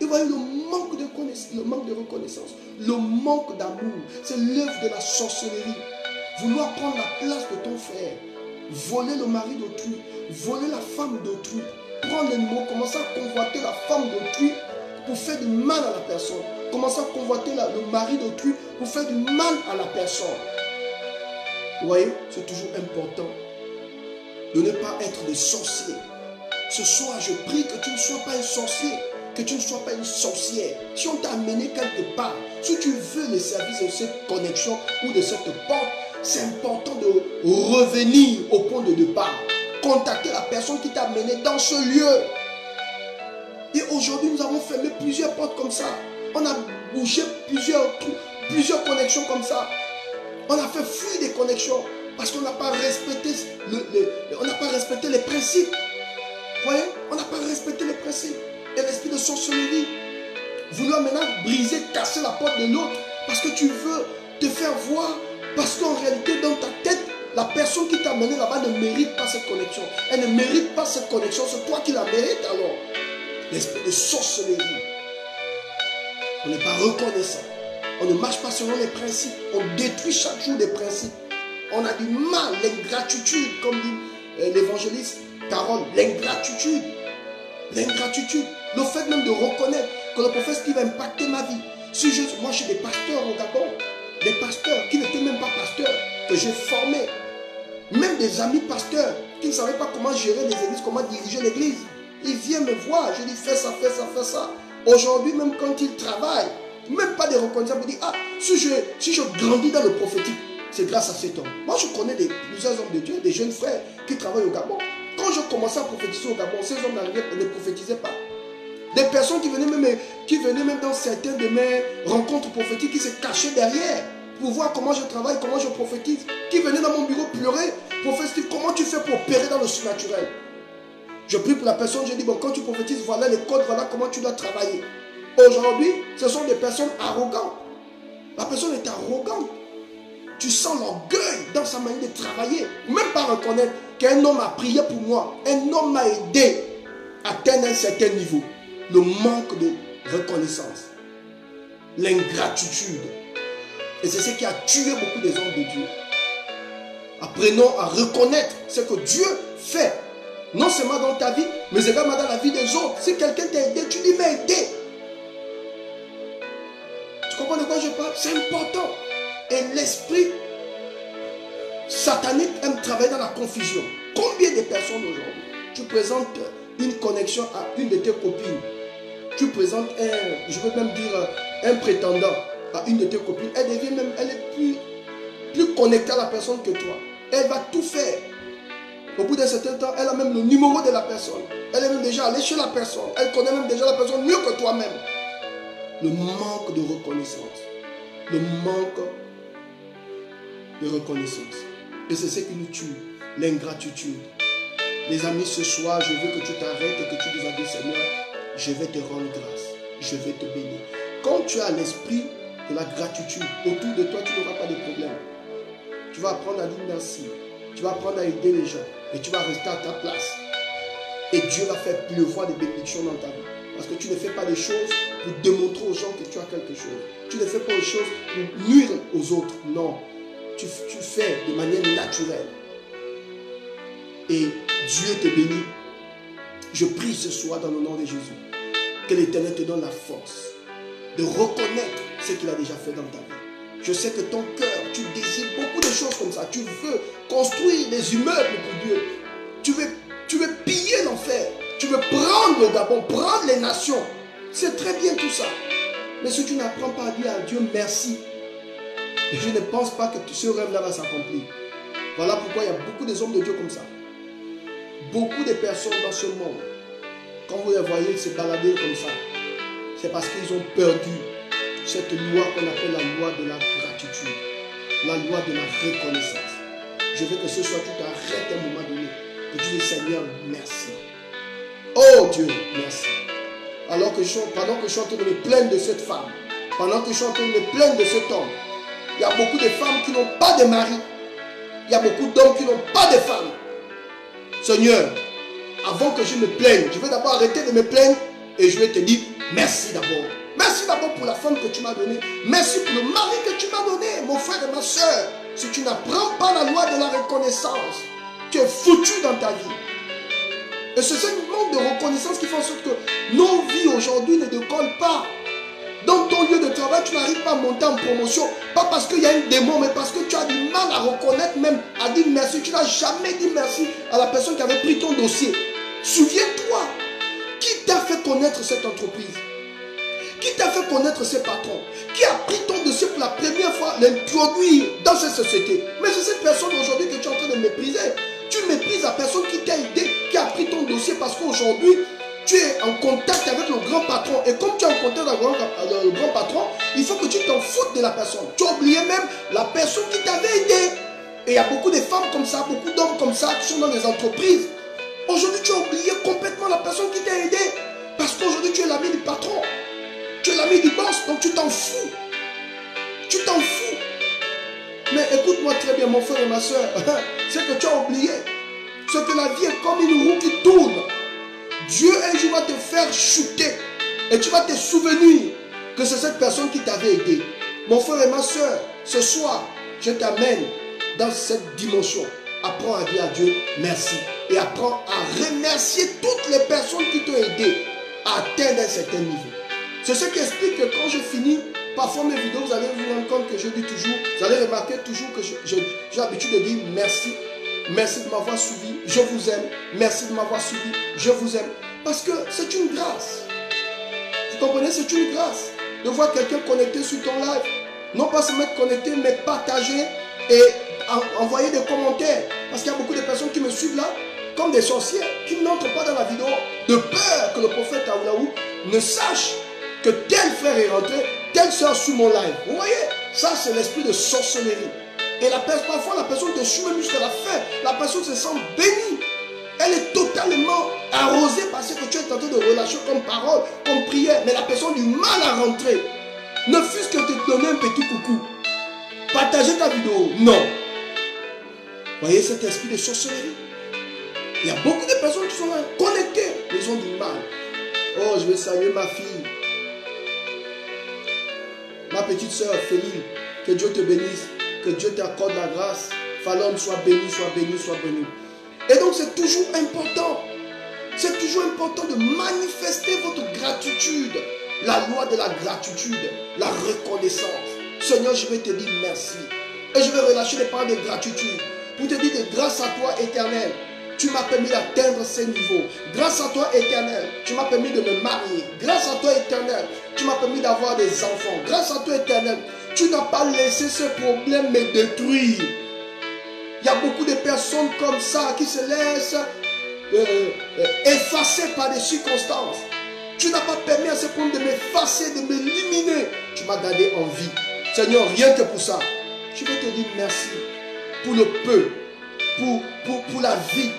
Et voyez le manque de connaissance, le manque de reconnaissance, le manque d'amour, c'est l'œuvre de la sorcellerie. Vouloir prendre la place de ton frère, voler le mari d'autrui, voler la femme d'autrui, prendre le numéro, commencer à convoiter la femme d'autrui pour faire du mal à la personne. Commencer à convoiter le mari d'autrui pour faire du mal à la personne. Vous voyez, c'est toujours important de ne pas être des sorciers. Ce soir, je prie que tu ne sois pas un sorcier, que tu ne sois pas une sorcière. Si on t'a amené quelque part, si tu veux le service de cette connexion ou de cette porte, c'est important de revenir au point de départ. Contacter la personne qui t'a amené dans ce lieu. Et aujourd'hui, nous avons fermé plusieurs portes comme ça. On a bouché plusieurs connexions comme ça. On a fait fuir des connexions parce qu'on n'a pas respecté les principes. Vous voyez, on n'a pas respecté les principes. Et l'esprit de sorcellerie, vouloir maintenant briser, casser la porte de l'autre parce que tu veux te faire voir, parce qu'en réalité, dans ta tête, la personne qui t'a amené là-bas ne mérite pas cette connexion. Elle ne mérite pas cette connexion, c'est toi qui la mérites alors. L'esprit de sorcellerie. On n'est pas reconnaissant. On ne marche pas selon les principes. On détruit chaque jour des principes. On a du mal, l'ingratitude, comme dit l'évangéliste Carole, l'ingratitude. L'ingratitude. Le fait même de reconnaître que le prophète Steve va impacter ma vie. Moi, j'ai des pasteurs au Gabon, des pasteurs qui n'étaient même pas pasteurs, que j'ai formés. Même des amis pasteurs qui ne savaient pas comment gérer les églises, comment diriger l'église. Ils viennent me voir, je dis fais ça, fais ça, fais ça. Aujourd'hui, même quand ils travaillent, même pas des reconnaissances pour dire, ah, si je grandis dans le prophétique, c'est grâce à cet homme. Moi, je connais plusieurs hommes de Dieu, des jeunes frères qui travaillent au Gabon. Quand je commençais à prophétiser au Gabon, ces hommes ne prophétisaient pas. Des personnes qui venaient même dans certaines de mes rencontres prophétiques, qui se cachaient derrière pour voir comment je travaille, comment je prophétise, qui venaient dans mon bureau pleurer, prophète, comment tu fais pour opérer dans le surnaturel? Je prie pour la personne, je dis, bon, quand tu prophétises, voilà les codes, voilà comment tu dois travailler. Aujourd'hui, ce sont des personnes arrogantes. La personne est arrogante. Tu sens l'orgueil dans sa manière de travailler. Même pas reconnaître qu'un homme a prié pour moi. Un homme m'a aidé à atteindre un certain niveau. Le manque de reconnaissance. L'ingratitude. Et c'est ce qui a tué beaucoup des hommes de Dieu. Apprenons à reconnaître ce que Dieu fait. Non seulement dans ta vie, mais également dans la vie des autres. Si quelqu'un t'a aidé, tu lui m'as aidé. Tu comprends de quoi je parle? C'est important. Et l'esprit satanique aime travailler dans la confusion. Combien de personnes aujourd'hui, tu présentes une connexion à une de tes copines, tu présentes je veux même dire, un prétendant à une de tes copines, elle devient même, elle est plus connectée à la personne que toi. Elle va tout faire. Au bout d'un certain temps, elle a même le numéro de la personne. Elle est même déjà allée chez la personne. Elle connaît même déjà la personne mieux que toi-même. Le manque de reconnaissance. Le manque de reconnaissance. Et c'est ce qui nous tue. L'ingratitude. Les amis, ce soir, je veux que tu t'arrêtes et que tu dises à Dieu, Seigneur, je vais te rendre grâce. Je vais te bénir. Quand tu as l'esprit de la gratitude, autour de toi, tu n'auras pas de problème. Tu vas apprendre à dire merci. Tu vas apprendre à aider les gens. Et tu vas rester à ta place. Et Dieu va faire pleuvoir des bénédictions dans ta vie. Parce que tu ne fais pas des choses pour démontrer aux gens que tu as quelque chose. Tu ne fais pas des choses pour nuire aux autres. Non. Tu fais de manière naturelle. Et Dieu te bénit. Je prie ce soir dans le nom de Jésus. Que l'Éternel te donne la force de reconnaître ce qu'il a déjà fait dans ta vie. Je sais que ton cœur, tu désires beaucoup de choses comme ça. Tu veux construire des immeubles pour Dieu. Tu veux piller l'enfer. Tu veux prendre le Gabon, prendre les nations. C'est très bien tout ça. Mais si tu n'apprends pas à dire à Dieu merci, je ne pense pas que ce rêve-là va s'accomplir. Voilà pourquoi il y a beaucoup d'hommes de Dieu comme ça. Beaucoup de personnes dans ce monde, quand vous les voyez se balader comme ça, c'est parce qu'ils ont perdu cette loi qu'on appelle la loi de la gratitude, la loi de la reconnaissance. Je veux que ce soir tu t'arrêtes à un moment donné et tu dis Seigneur, merci. Oh Dieu, merci. Pendant que je suis en train de me plaindre de cette femme, pendant que je suis en train de me plaindre de cet homme, il y a beaucoup de femmes qui n'ont pas de mari. Il y a beaucoup d'hommes qui n'ont pas de femmes. Seigneur, avant que je me plaigne, je vais d'abord arrêter de me plaindre et je vais te dire merci d'abord. Merci d'abord pour la femme que tu m'as donnée. Merci pour le mari que tu m'as donné, mon frère et ma soeur. Si tu n'apprends pas la loi de la reconnaissance, tu es foutu dans ta vie. Et c'est ce manque de reconnaissance qui fait en sorte que nos vies aujourd'hui ne décollent pas. Dans ton lieu de travail, tu n'arrives pas à monter en promotion. Pas parce qu'il y a une démon, mais parce que tu as du mal à reconnaître, même à dire merci. Tu n'as jamais dit merci à la personne qui avait pris ton dossier. Souviens-toi, qui t'a fait connaître cette entreprise? Qui t'a fait connaître ces patrons? Qui a pris ton dossier pour la première fois, l'introduire dans cette société? Mais c'est cette personne aujourd'hui que tu es en train de mépriser. Tu méprises la personne qui t'a aidé, qui a pris ton dossier parce qu'aujourd'hui, tu es en contact avec le grand patron. Et comme tu es en contact avec le grand patron, il faut que tu t'en foutes de la personne. Tu as oublié même la personne qui t'avait aidé. Et il y a beaucoup de femmes comme ça, beaucoup d'hommes comme ça qui sont dans les entreprises. Aujourd'hui, tu as oublié complètement la personne qui t'a aidé. Parce qu'aujourd'hui, tu es l'ami du patron. Tu es l'ami du boss, donc tu t'en fous. Tu t'en fous. Mais écoute-moi très bien, mon frère et ma soeur. C'est que tu as oublié. C'est que la vie est comme une roue qui tourne. Dieu un jour va te faire chuter. Et tu vas te souvenir que c'est cette personne qui t'avait aidé. Mon frère et ma soeur, ce soir, je t'amène dans cette dimension. Apprends à dire à Dieu merci. Et apprends à remercier toutes les personnes qui t'ont aidé à atteindre un certain niveau. C'est ce qui explique que quand je finis parfois mes vidéos, vous allez vous rendre compte que je dis toujours, vous allez remarquer toujours que j'ai l'habitude de dire merci. Merci de m'avoir suivi, je vous aime. Merci de m'avoir suivi, je vous aime. Parce que c'est une grâce. Vous comprenez, c'est une grâce de voir quelqu'un connecté sur ton live. Non pas se mettre connecté, mais partager et envoyer des commentaires. Parce qu'il y a beaucoup de personnes qui me suivent là, comme des sorcières, qui n'entrent pas dans la vidéo, de peur que le prophète Aoulaou ne sache que tel frère est rentré, telle soeur sur mon live. Vous voyez, ça c'est l'esprit de sorcellerie. Et parfois la personne te suit même jusqu'à la fin. La personne se sent bénie. Elle est totalement arrosée par ce que tu es en train de relâcher comme parole, comme prière. Mais la personne a du mal à rentrer. Ne fût-ce que te donner un petit coucou. Partager ta vidéo. Non. Vous voyez cet esprit de sorcellerie. Il y a beaucoup de personnes qui sont là, connectées. Ils ont du mal. Oh, je vais saluer ma fille. Ma petite soeur Féline. Que Dieu te bénisse. Que Dieu t'accorde la grâce. Fallon, sois béni, sois béni, sois béni. Et donc c'est toujours important. C'est toujours important de manifester votre gratitude. La loi de la gratitude. La reconnaissance. Seigneur, je vais te dire merci. Et je vais relâcher les paroles de gratitude. Pour te dire de grâce à toi, Éternel. tu m'as permis d'atteindre ces niveaux. Grâce à toi, Éternel, tu m'as permis de me marier. Grâce à toi, Éternel, tu m'as permis d'avoir des enfants. Grâce à toi, Éternel, tu n'as pas laissé ce problème me détruire. Il y a beaucoup de personnes comme ça qui se laissent effacer par des circonstances. Tu n'as pas permis à ce problème de m'effacer, de m'éliminer. Tu m'as gardé en vie. Seigneur, rien que pour ça, je vais te dire merci pour le peu, pour la vie,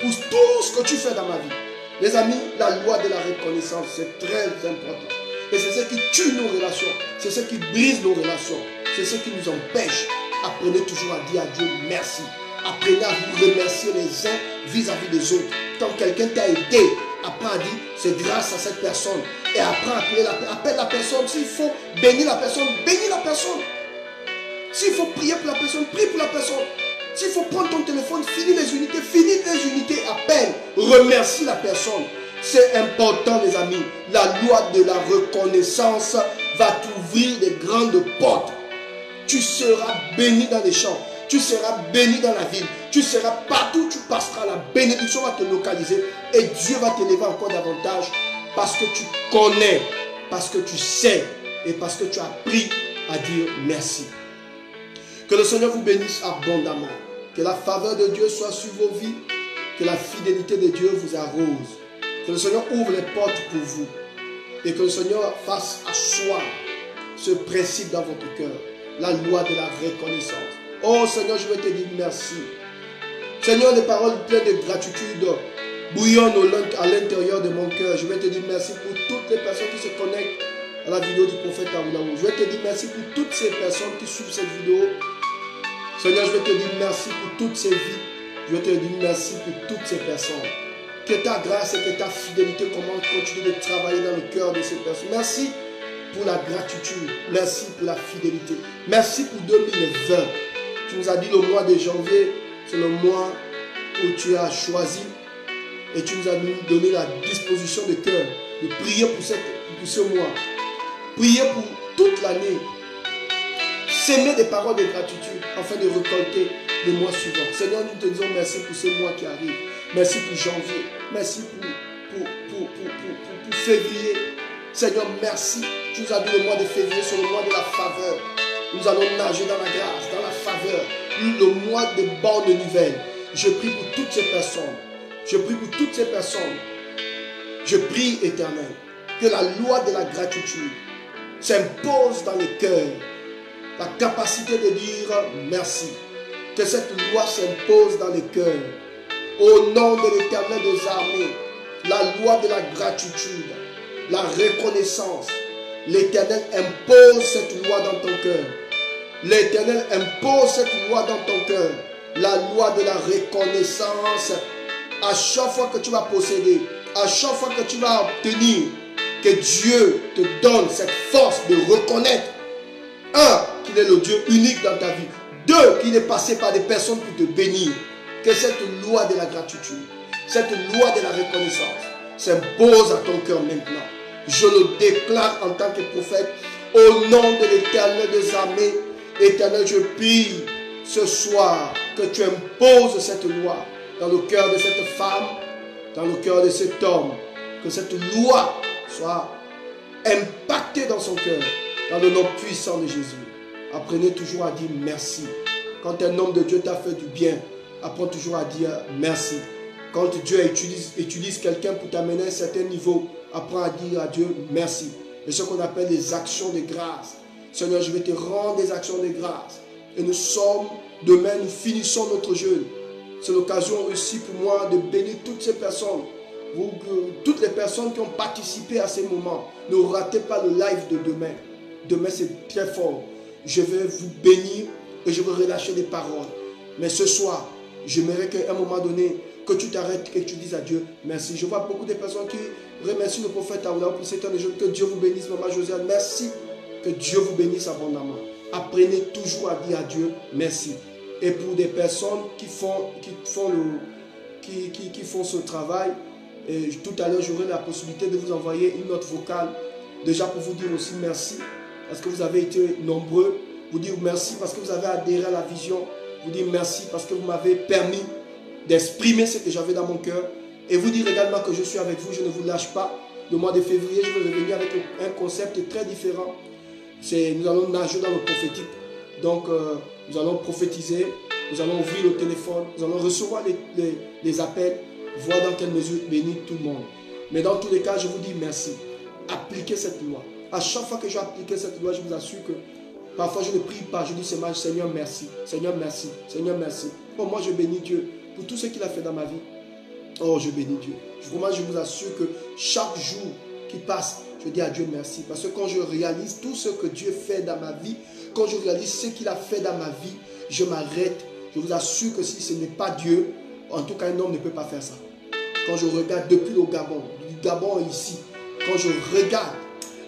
pour tout ce que tu fais dans ma vie. Les amis, la loi de la reconnaissance, c'est très important. Et c'est ce qui tue nos relations, c'est ce qui brise nos relations, c'est ce qui nous empêche. Apprenez toujours à dire à Dieu merci. Apprenez à vous remercier les uns vis-à-vis des autres. Quand quelqu'un t'a aidé, apprends à dire c'est grâce à cette personne. Et apprends à appelle la personne. S'il faut bénir la personne, bénis la personne. S'il faut prier pour la personne, prie pour la personne. S'il faut prendre ton téléphone, finis les unités, appelle, remercie la personne. C'est important les amis. La loi de la reconnaissance va t'ouvrir des grandes portes. Tu seras béni dans les champs. Tu seras béni dans la ville. Tu seras partout où tu passeras. La bénédiction va te localiser. Et Dieu va t'élever encore davantage. Parce que tu connais. Parce que tu sais. Et parce que tu as appris à dire merci. Que le Seigneur vous bénisse abondamment. Que la faveur de Dieu soit sur vos vies. Que la fidélité de Dieu vous arrose. Que le Seigneur ouvre les portes pour vous. Et que le Seigneur fasse asseoir ce principe dans votre cœur. La loi de la reconnaissance. Oh Seigneur, je vais te dire merci. Seigneur, les paroles pleines de gratitude bouillonnent à l'intérieur de mon cœur. Je vais te dire merci pour toutes les personnes qui se connectent à la vidéo du prophète Aoulaou. Je vais te dire merci pour toutes ces personnes qui suivent cette vidéo. Seigneur, je vais te dire merci pour toutes ces vies. Je vais te dire merci pour toutes ces personnes. Que ta grâce et que ta fidélité continue de travailler dans le cœur de ces personnes. Merci pour la gratitude. Merci pour la fidélité. Merci pour 2020. Tu nous as dit le mois de janvier, c'est le mois où tu as choisi et tu nous as donné la disposition de cœur de prier pour ce mois. Prier pour toute l'année. S'aimer des paroles de gratitude afin de récolter les mois suivants. Seigneur, nous te disons merci pour ce mois qui arrive. Merci pour janvier. Merci pour février. Seigneur, merci. Tu nous as dit le mois de février, c'est le mois de la faveur. Nous allons nager dans la grâce, dans la faveur. Le mois de bonnes nouvelles. Je prie pour toutes ces personnes. Je prie pour toutes ces personnes. Je prie, Éternel, que la loi de la gratitude s'impose dans les cœurs. La capacité de dire merci. Que cette loi s'impose dans les cœurs. Au nom de l'Éternel des armées, la loi de la gratitude, la reconnaissance. L'Éternel impose cette loi dans ton cœur. L'Éternel impose cette loi dans ton cœur. La loi de la reconnaissance. À chaque fois que tu vas posséder, à chaque fois que tu vas obtenir, que Dieu te donne cette force de reconnaître, un, qu'il est le Dieu unique dans ta vie. Deux, qu'il est passé par des personnes pour te bénir. Que cette loi de la gratitude, cette loi de la reconnaissance s'impose à ton cœur maintenant. Je le déclare en tant que prophète au nom de l'Éternel des armées. Éternel, je prie ce soir que tu imposes cette loi dans le cœur de cette femme, dans le cœur de cet homme. Que cette loi soit impactée dans son cœur, dans le nom puissant de Jésus. Apprenez toujours à dire merci. Quand un homme de Dieu t'a fait du bien, apprends toujours à dire merci. Quand Dieu utilise quelqu'un pour t'amener à un certain niveau, apprends à dire à Dieu merci. Et ce qu'on appelle les actions de grâce. Seigneur, je vais te rendre des actions de grâce. Et demain, nous finissons notre jeûne. C'est l'occasion aussi pour moi de bénir toutes ces personnes. Toutes les personnes qui ont participé à ces moments. Ne ratez pas le live de demain. Demain, c'est très fort. Je vais vous bénir et je vais relâcher des paroles. Mais ce soir, j'aimerais qu'à un moment donné, que tu t'arrêtes et que tu dises à Dieu merci. Je vois beaucoup de personnes qui remercient le prophète Aoulaou pour ces temps de jeûne. Que Dieu vous bénisse, Maman Josiane. Merci. Que Dieu vous bénisse abondamment. Apprenez toujours à dire à Dieu merci. Et pour des personnes qui font ce travail, et tout à l'heure, j'aurai la possibilité de vous envoyer une note vocale. Déjà pour vous dire aussi merci. Parce que vous avez été nombreux. Vous dire merci parce que vous avez adhéré à la vision. Vous dire merci parce que vous m'avez permis d'exprimer ce que j'avais dans mon cœur et vous dire également que je suis avec vous, je ne vous lâche pas. Le mois de février, je vais revenir avec un concept très différent. Nous allons nager dans le prophétique. Donc, nous allons prophétiser, nous allons ouvrir le téléphone, nous allons recevoir les appels, voir dans quelle mesure bénir tout le monde. Mais dans tous les cas, je vous dis merci. Appliquez cette loi. À chaque fois que j'ai appliqué cette loi, je vous assure que parfois je ne prie pas, je dis seulement Seigneur merci, Seigneur merci, Seigneur merci. Oh, moi je bénis Dieu pour tout ce qu'il a fait dans ma vie. Oh, je bénis Dieu. Vraiment, je vous assure que chaque jour qui passe, je dis à Dieu merci. Parce que quand je réalise tout ce que Dieu fait dans ma vie, quand je réalise ce qu'il a fait dans ma vie, je m'arrête. Je vous assure que si ce n'est pas Dieu, en tout cas un homme ne peut pas faire ça. Quand je regarde depuis le Gabon, du Gabon ici, quand je regarde,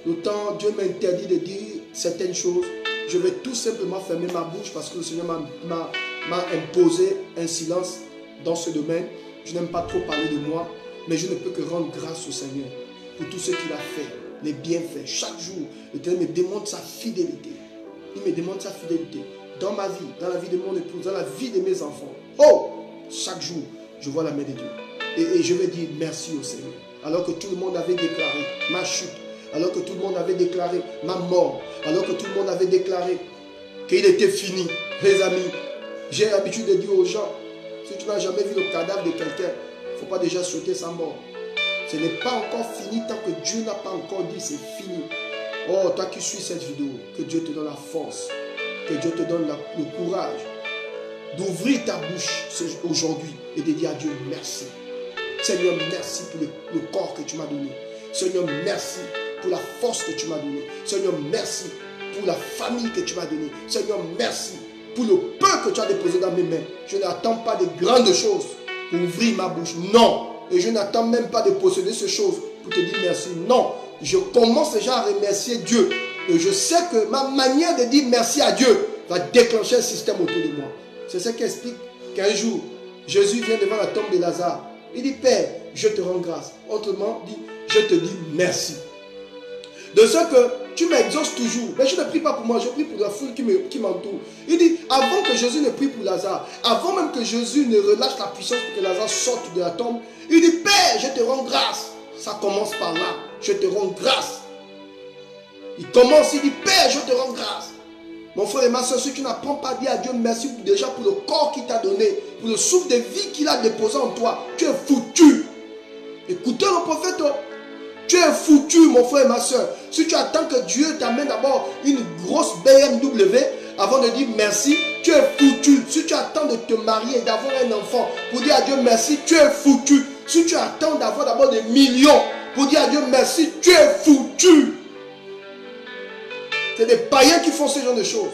autant Dieu m'interdit de dire certaines choses, je vais tout simplement fermer ma bouche parce que le Seigneur m'a imposé un silence dans ce domaine. Je n'aime pas trop parler de moi, mais je ne peux que rendre grâce au Seigneur pour tout ce qu'il a fait, les bienfaits. Chaque jour, l'Éternel me demande sa fidélité. Il me demande sa fidélité dans ma vie, dans la vie de mon épouse, dans la vie de mes enfants. Oh, chaque jour, je vois la main de Dieu. Et je vais dire merci au Seigneur. Alors que tout le monde avait déclaré ma chute, alors que tout le monde avait déclaré ma mort, alors que tout le monde avait déclaré qu'il était fini. Les amis, j'ai l'habitude de dire aux gens, si tu n'as jamais vu le cadavre de quelqu'un, il ne faut pas déjà souhaiter sa mort. Ce n'est pas encore fini tant que Dieu n'a pas encore dit c'est fini. Oh, toi qui suis cette vidéo, que Dieu te donne la force, que Dieu te donne le courage d'ouvrir ta bouche aujourd'hui et de dire à Dieu merci. Seigneur, merci pour le corps que tu m'as donné. Seigneur, merci pour la force que tu m'as donnée. Seigneur, merci pour la famille que tu m'as donnée. Seigneur, merci pour le peu que tu as déposé dans mes mains. Je n'attends pas de grandes choses pour ouvrir ma bouche. Non. Et je n'attends même pas de posséder ces choses pour te dire merci. Non. Je commence déjà à remercier Dieu. Et je sais que ma manière de dire merci à Dieu va déclencher un système autour de moi. C'est ce qui explique qu'un jour, Jésus vient devant la tombe de Lazare. Il dit, Père, je te rends grâce. Autrement dit, je te dis merci. De ce que tu m'exauces toujours. Mais je ne prie pas pour moi, je prie pour la foule qui m'entoure. Il dit, avant que Jésus ne prie pour Lazare, avant même que Jésus ne relâche la puissance pour que Lazare sorte de la tombe, il dit, Père, je te rends grâce. Ça commence par là. Je te rends grâce. Il commence, il dit, Père, je te rends grâce. Mon frère et ma soeur, si tu n'apprends pas à dire à Dieu merci déjà pour le corps qu'il t'a donné, pour le souffle de vie qu'il a déposé en toi, tu es foutu. Écoutez le prophète, tu es foutu, mon frère et ma soeur. Si tu attends que Dieu t'amène d'abord une grosse BMW avant de dire merci, tu es foutu. Si tu attends de te marier et d'avoir un enfant pour dire à Dieu merci, tu es foutu. Si tu attends d'avoir d'abord des millions pour dire à Dieu merci, tu es foutu. C'est des païens qui font ce genre de choses.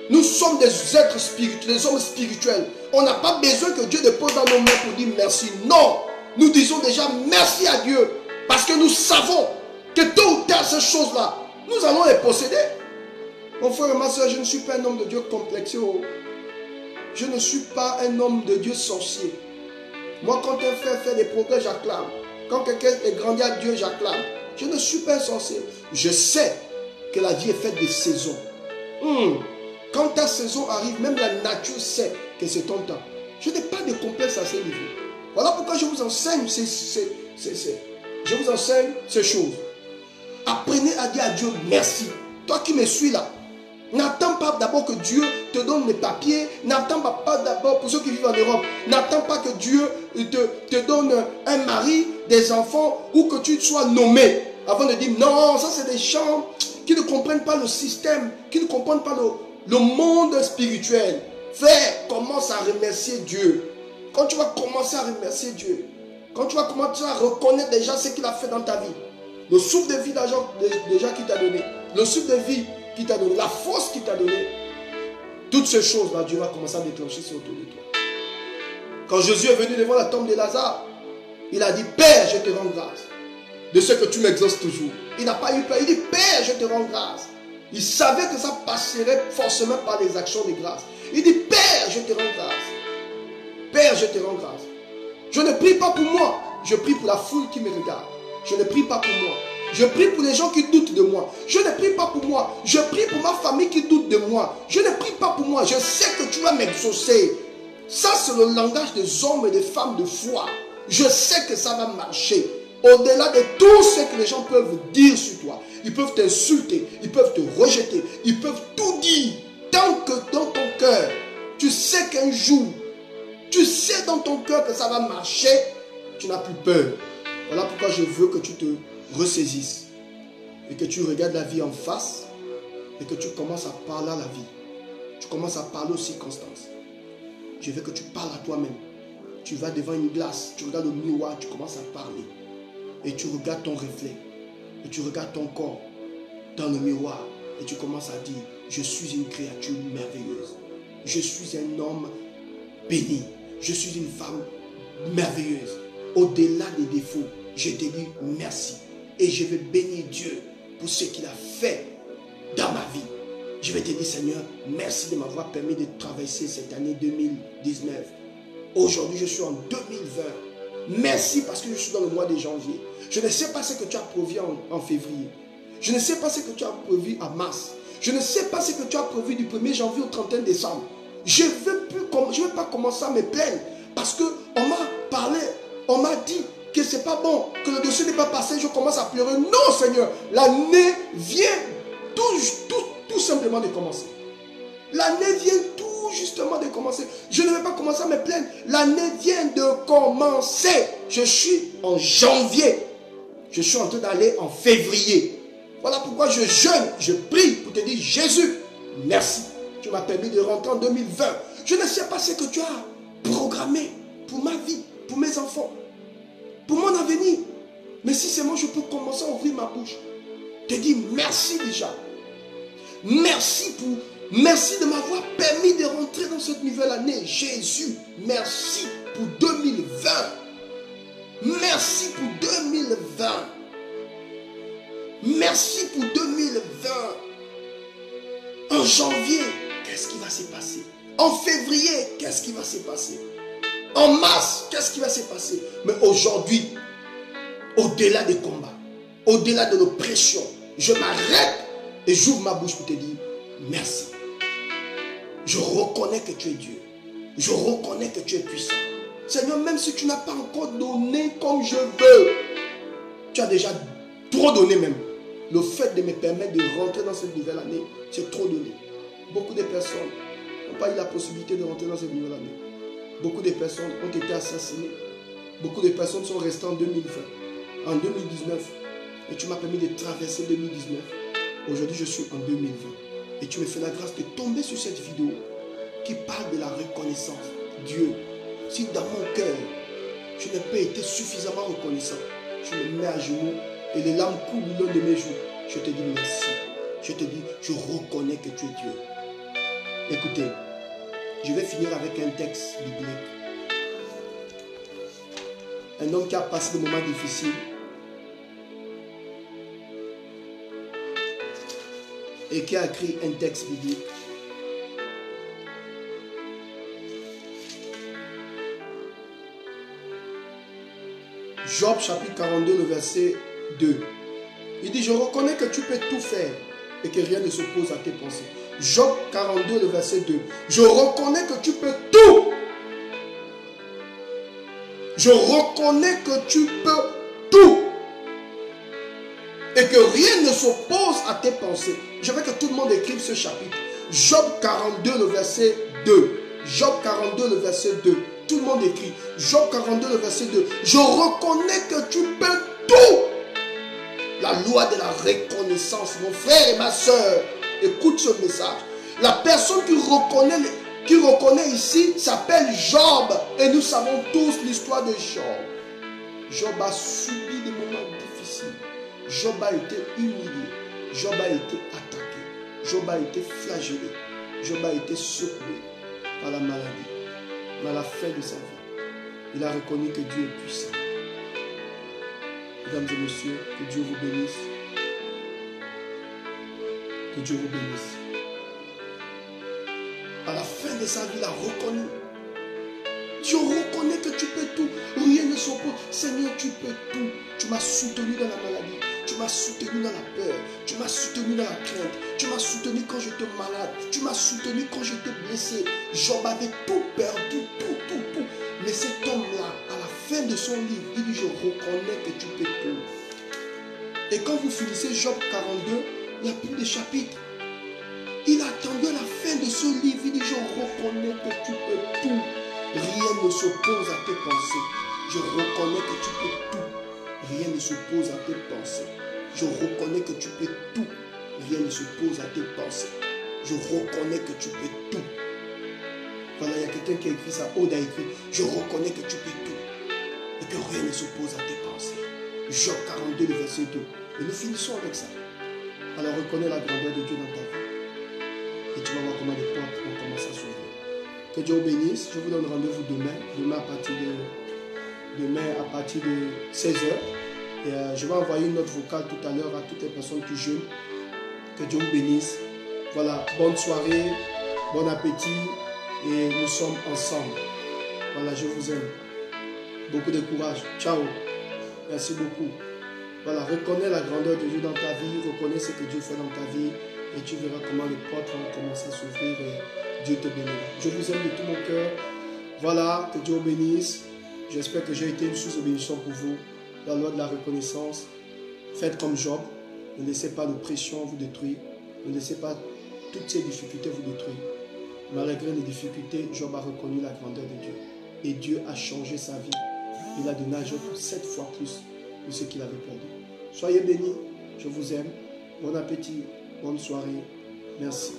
Nous sommes des êtres spirituels, des hommes spirituels. On n'a pas besoin que Dieu dépose dans nos mains pour dire merci. Non, nous disons déjà merci à Dieu. Parce que nous savons que tôt ou tard, ces choses-là, nous allons les posséder. Mon frère et ma soeur, je ne suis pas un homme de Dieu complexé. Je ne suis pas un homme de Dieu sorcier. Moi, quand un frère fait des progrès, j'acclame. Quand quelqu'un est grandi à Dieu, j'acclame. Je ne suis pas un sorcier. Je sais que la vie est faite de saisons. Quand ta saison arrive, même la nature sait que c'est ton temps. Je n'ai pas de complexe à ce niveau. Voilà pourquoi je vous enseigne je vous enseigne ces choses. Apprenez à dire à Dieu merci. Toi qui me suis là, n'attends pas d'abord que Dieu te donne les papiers. N'attends pas d'abord, pour ceux qui vivent en Europe, n'attends pas que Dieu te donne un mari, des enfants ou que tu sois nommé avant de dire non, ça c'est des gens qui ne comprennent pas le système, qui ne comprennent pas le monde spirituel. Frère, commence à remercier Dieu. Quand tu vas commencer à remercier Dieu, quand tu vas commencer à reconnaître déjà ce qu'il a fait dans ta vie, le souffle de vie déjà qu'il t'a donné, le souffle de vie qu'il t'a donné, la force qu'il t'a donné, toutes ces choses-là, Dieu va commencer à déclencher sur autour de toi. Quand Jésus est venu devant la tombe de Lazare, il a dit, Père, je te rends grâce de ce que tu m'exauces toujours. Il n'a pas eu peur, il dit, Père, je te rends grâce. Il savait que ça passerait forcément par les actions de grâce. Il dit, Père, je te rends grâce. Père, je te rends grâce. Je ne prie pas pour moi, je prie pour la foule qui me regarde. Je ne prie pas pour moi. Je prie pour les gens qui doutent de moi. Je ne prie pas pour moi. Je prie pour ma famille qui doute de moi. Je ne prie pas pour moi. Je sais que tu vas m'exaucer. Ça, c'est le langage des hommes et des femmes de foi. Je sais que ça va marcher. Au-delà de tout ce que les gens peuvent dire sur toi. Ils peuvent t'insulter, ils peuvent te rejeter, ils peuvent tout dire. Tant que dans ton cœur, tu sais qu'un jour, tu sais dans ton cœur que ça va marcher, tu n'as plus peur. Voilà pourquoi je veux que tu te ressaisisses. Et que tu regardes la vie en face. Et que tu commences à parler à la vie. Tu commences à parler aux circonstances. Je veux que tu parles à toi-même. Tu vas devant une glace, tu regardes le miroir, tu commences à parler. Et tu regardes ton reflet. Et tu regardes ton corps dans le miroir. Et tu commences à dire, je suis une créature merveilleuse. Je suis un homme béni. Je suis une femme merveilleuse. Au-delà des défauts, je te dis merci. Et je vais bénir Dieu pour ce qu'il a fait dans ma vie. Je vais te dire, Seigneur, merci de m'avoir permis de traverser cette année 2019. Aujourd'hui, je suis en 2020. Merci parce que je suis dans le mois de janvier. Je ne sais pas ce que tu as prévu en février. Je ne sais pas ce que tu as prévu en mars. Je ne sais pas ce que tu as prévu du 1er janvier au 31 décembre. Je ne vais pas commencer à me plaindre parce qu'on m'a parlé, on m'a dit que ce n'est pas bon, que le dossier n'est pas passé, je commence à pleurer. Non, Seigneur, l'année vient tout simplement de commencer. L'année vient tout justement de commencer. Je ne vais pas commencer à me plaindre. L'année vient de commencer. Je suis en janvier. Je suis en train d'aller en février. Voilà pourquoi je jeûne, je prie pour te dire, Jésus, merci. Tu m'as permis de rentrer en 2020. Je ne sais pas ce que tu as programmé pour ma vie, pour mes enfants, pour mon avenir. Mais si c'est moi, je peux commencer à ouvrir ma bouche. Te dire merci déjà. Merci de m'avoir permis de rentrer dans cette nouvelle année. Jésus, merci pour 2020. Merci pour 2020. Merci pour 2020. En janvier, qu'est-ce qui va se passer? En février, qu'est-ce qui va se passer? En mars, qu'est-ce qui va se passer? Mais aujourd'hui, au-delà des combats, au-delà de l'oppression, je m'arrête et j'ouvre ma bouche pour te dire merci. Je reconnais que tu es Dieu. Je reconnais que tu es puissant. Seigneur, même si tu n'as pas encore donné comme je veux, tu as déjà trop donné même. Le fait de me permettre de rentrer dans cette nouvelle année, c'est trop donné. Beaucoup de personnes n'ont pas eu la possibilité de rentrer dans cette nouvelle année. Beaucoup de personnes ont été assassinées. Beaucoup de personnes sont restées en 2020, en 2019. Et tu m'as permis de traverser 2019. Aujourd'hui, je suis en 2020. Et tu me fais la grâce de tomber sur cette vidéo qui parle de la reconnaissance. Dieu, si dans mon cœur, je n'ai pas été suffisamment reconnaissant, je me mets à genoux et les larmes coulent le long de mes joues. Je te dis merci. Je te dis, je reconnais que tu es Dieu. Écoutez, je vais finir avec un texte biblique. Un homme qui a passé des moments difficiles et qui a écrit un texte biblique. Job chapitre 42, le verset 2. Il dit, je reconnais que tu peux tout faire et que rien ne s'oppose à tes pensées. Job 42, le verset 2. Je reconnais que tu peux tout. Je reconnais que tu peux tout. Et que rien ne s'oppose à tes pensées. Je veux que tout le monde écrive ce chapitre. Job 42, le verset 2. Job 42, le verset 2. Tout le monde écrit. Job 42, le verset 2. Je reconnais que tu peux tout. La loi de la reconnaissance. Mon frère et ma soeur, écoute ce message. La personne qui reconnaît ici s'appelle Job. Et nous savons tous l'histoire de Job. Job a subi des moments difficiles. Job a été humilié. Job a été attaqué. Job a été flagellé. Job a été secoué par la maladie. Mais à la fin de sa vie, il a reconnu que Dieu est puissant. Mesdames et messieurs, que Dieu vous bénisse. Que Dieu vous bénisse. À la fin de sa vie, il a reconnu. Dieu reconnaît que tu peux tout. Rien ne s'oppose. Seigneur, tu peux tout. Tu m'as soutenu dans la maladie. Tu m'as soutenu dans la peur. Tu m'as soutenu dans la crainte. Tu m'as soutenu quand j'étais malade. Tu m'as soutenu quand j'étais blessé. Job avait tout perdu, tout. Mais cet homme-là, à la fin de son livre, il dit, je reconnais que tu peux tout. Et quand vous finissez Job 42, il n'y a plus de chapitre. Il a attendu à la fin de ce livre. Il dit, je reconnais que tu peux tout. Rien ne s'oppose à tes pensées. Je reconnais que tu peux tout. Rien ne s'oppose à tes pensées. Je reconnais que tu peux tout. Rien ne s'oppose à tes pensées. Je reconnais que tu peux tout. Voilà, il y a quelqu'un qui a écrit ça. Aude a écrit, je reconnais que tu peux tout. Et que rien ne s'oppose à tes pensées. Job 42, le verset 2. Et nous finissons avec ça. Alors reconnais la grandeur de Dieu dans ta vie. Et tu vas voir comment les portes vont commencer à s'ouvrir. Que Dieu vous bénisse. Je vous donne rendez-vous demain. Demain à partir de 16h. Et je vais envoyer une note vocale tout à l'heure à toutes les personnes qui jeûnent. Que Dieu vous bénisse. Voilà, bonne soirée, bon appétit. Et nous sommes ensemble. Voilà, je vous aime. Beaucoup de courage. Ciao. Merci beaucoup. Voilà, reconnais la grandeur de Dieu dans ta vie. Reconnais ce que Dieu fait dans ta vie. Et tu verras comment les portes vont commencer à s'ouvrir. Et Dieu te bénira. Je vous aime de tout mon cœur. Voilà, que Dieu vous bénisse. J'espère que j'ai été une source de bénédiction pour vous. La loi de la reconnaissance. Faites comme Job. Ne laissez pas l'oppression vous détruire. Ne laissez pas toutes ces difficultés vous détruire. Malgré les difficultés, Job a reconnu la grandeur de Dieu. Et Dieu a changé sa vie. Il a donné à Job 7 fois plus de ce qu'il avait perdu. Soyez bénis. Je vous aime. Bon appétit. Bonne soirée. Merci.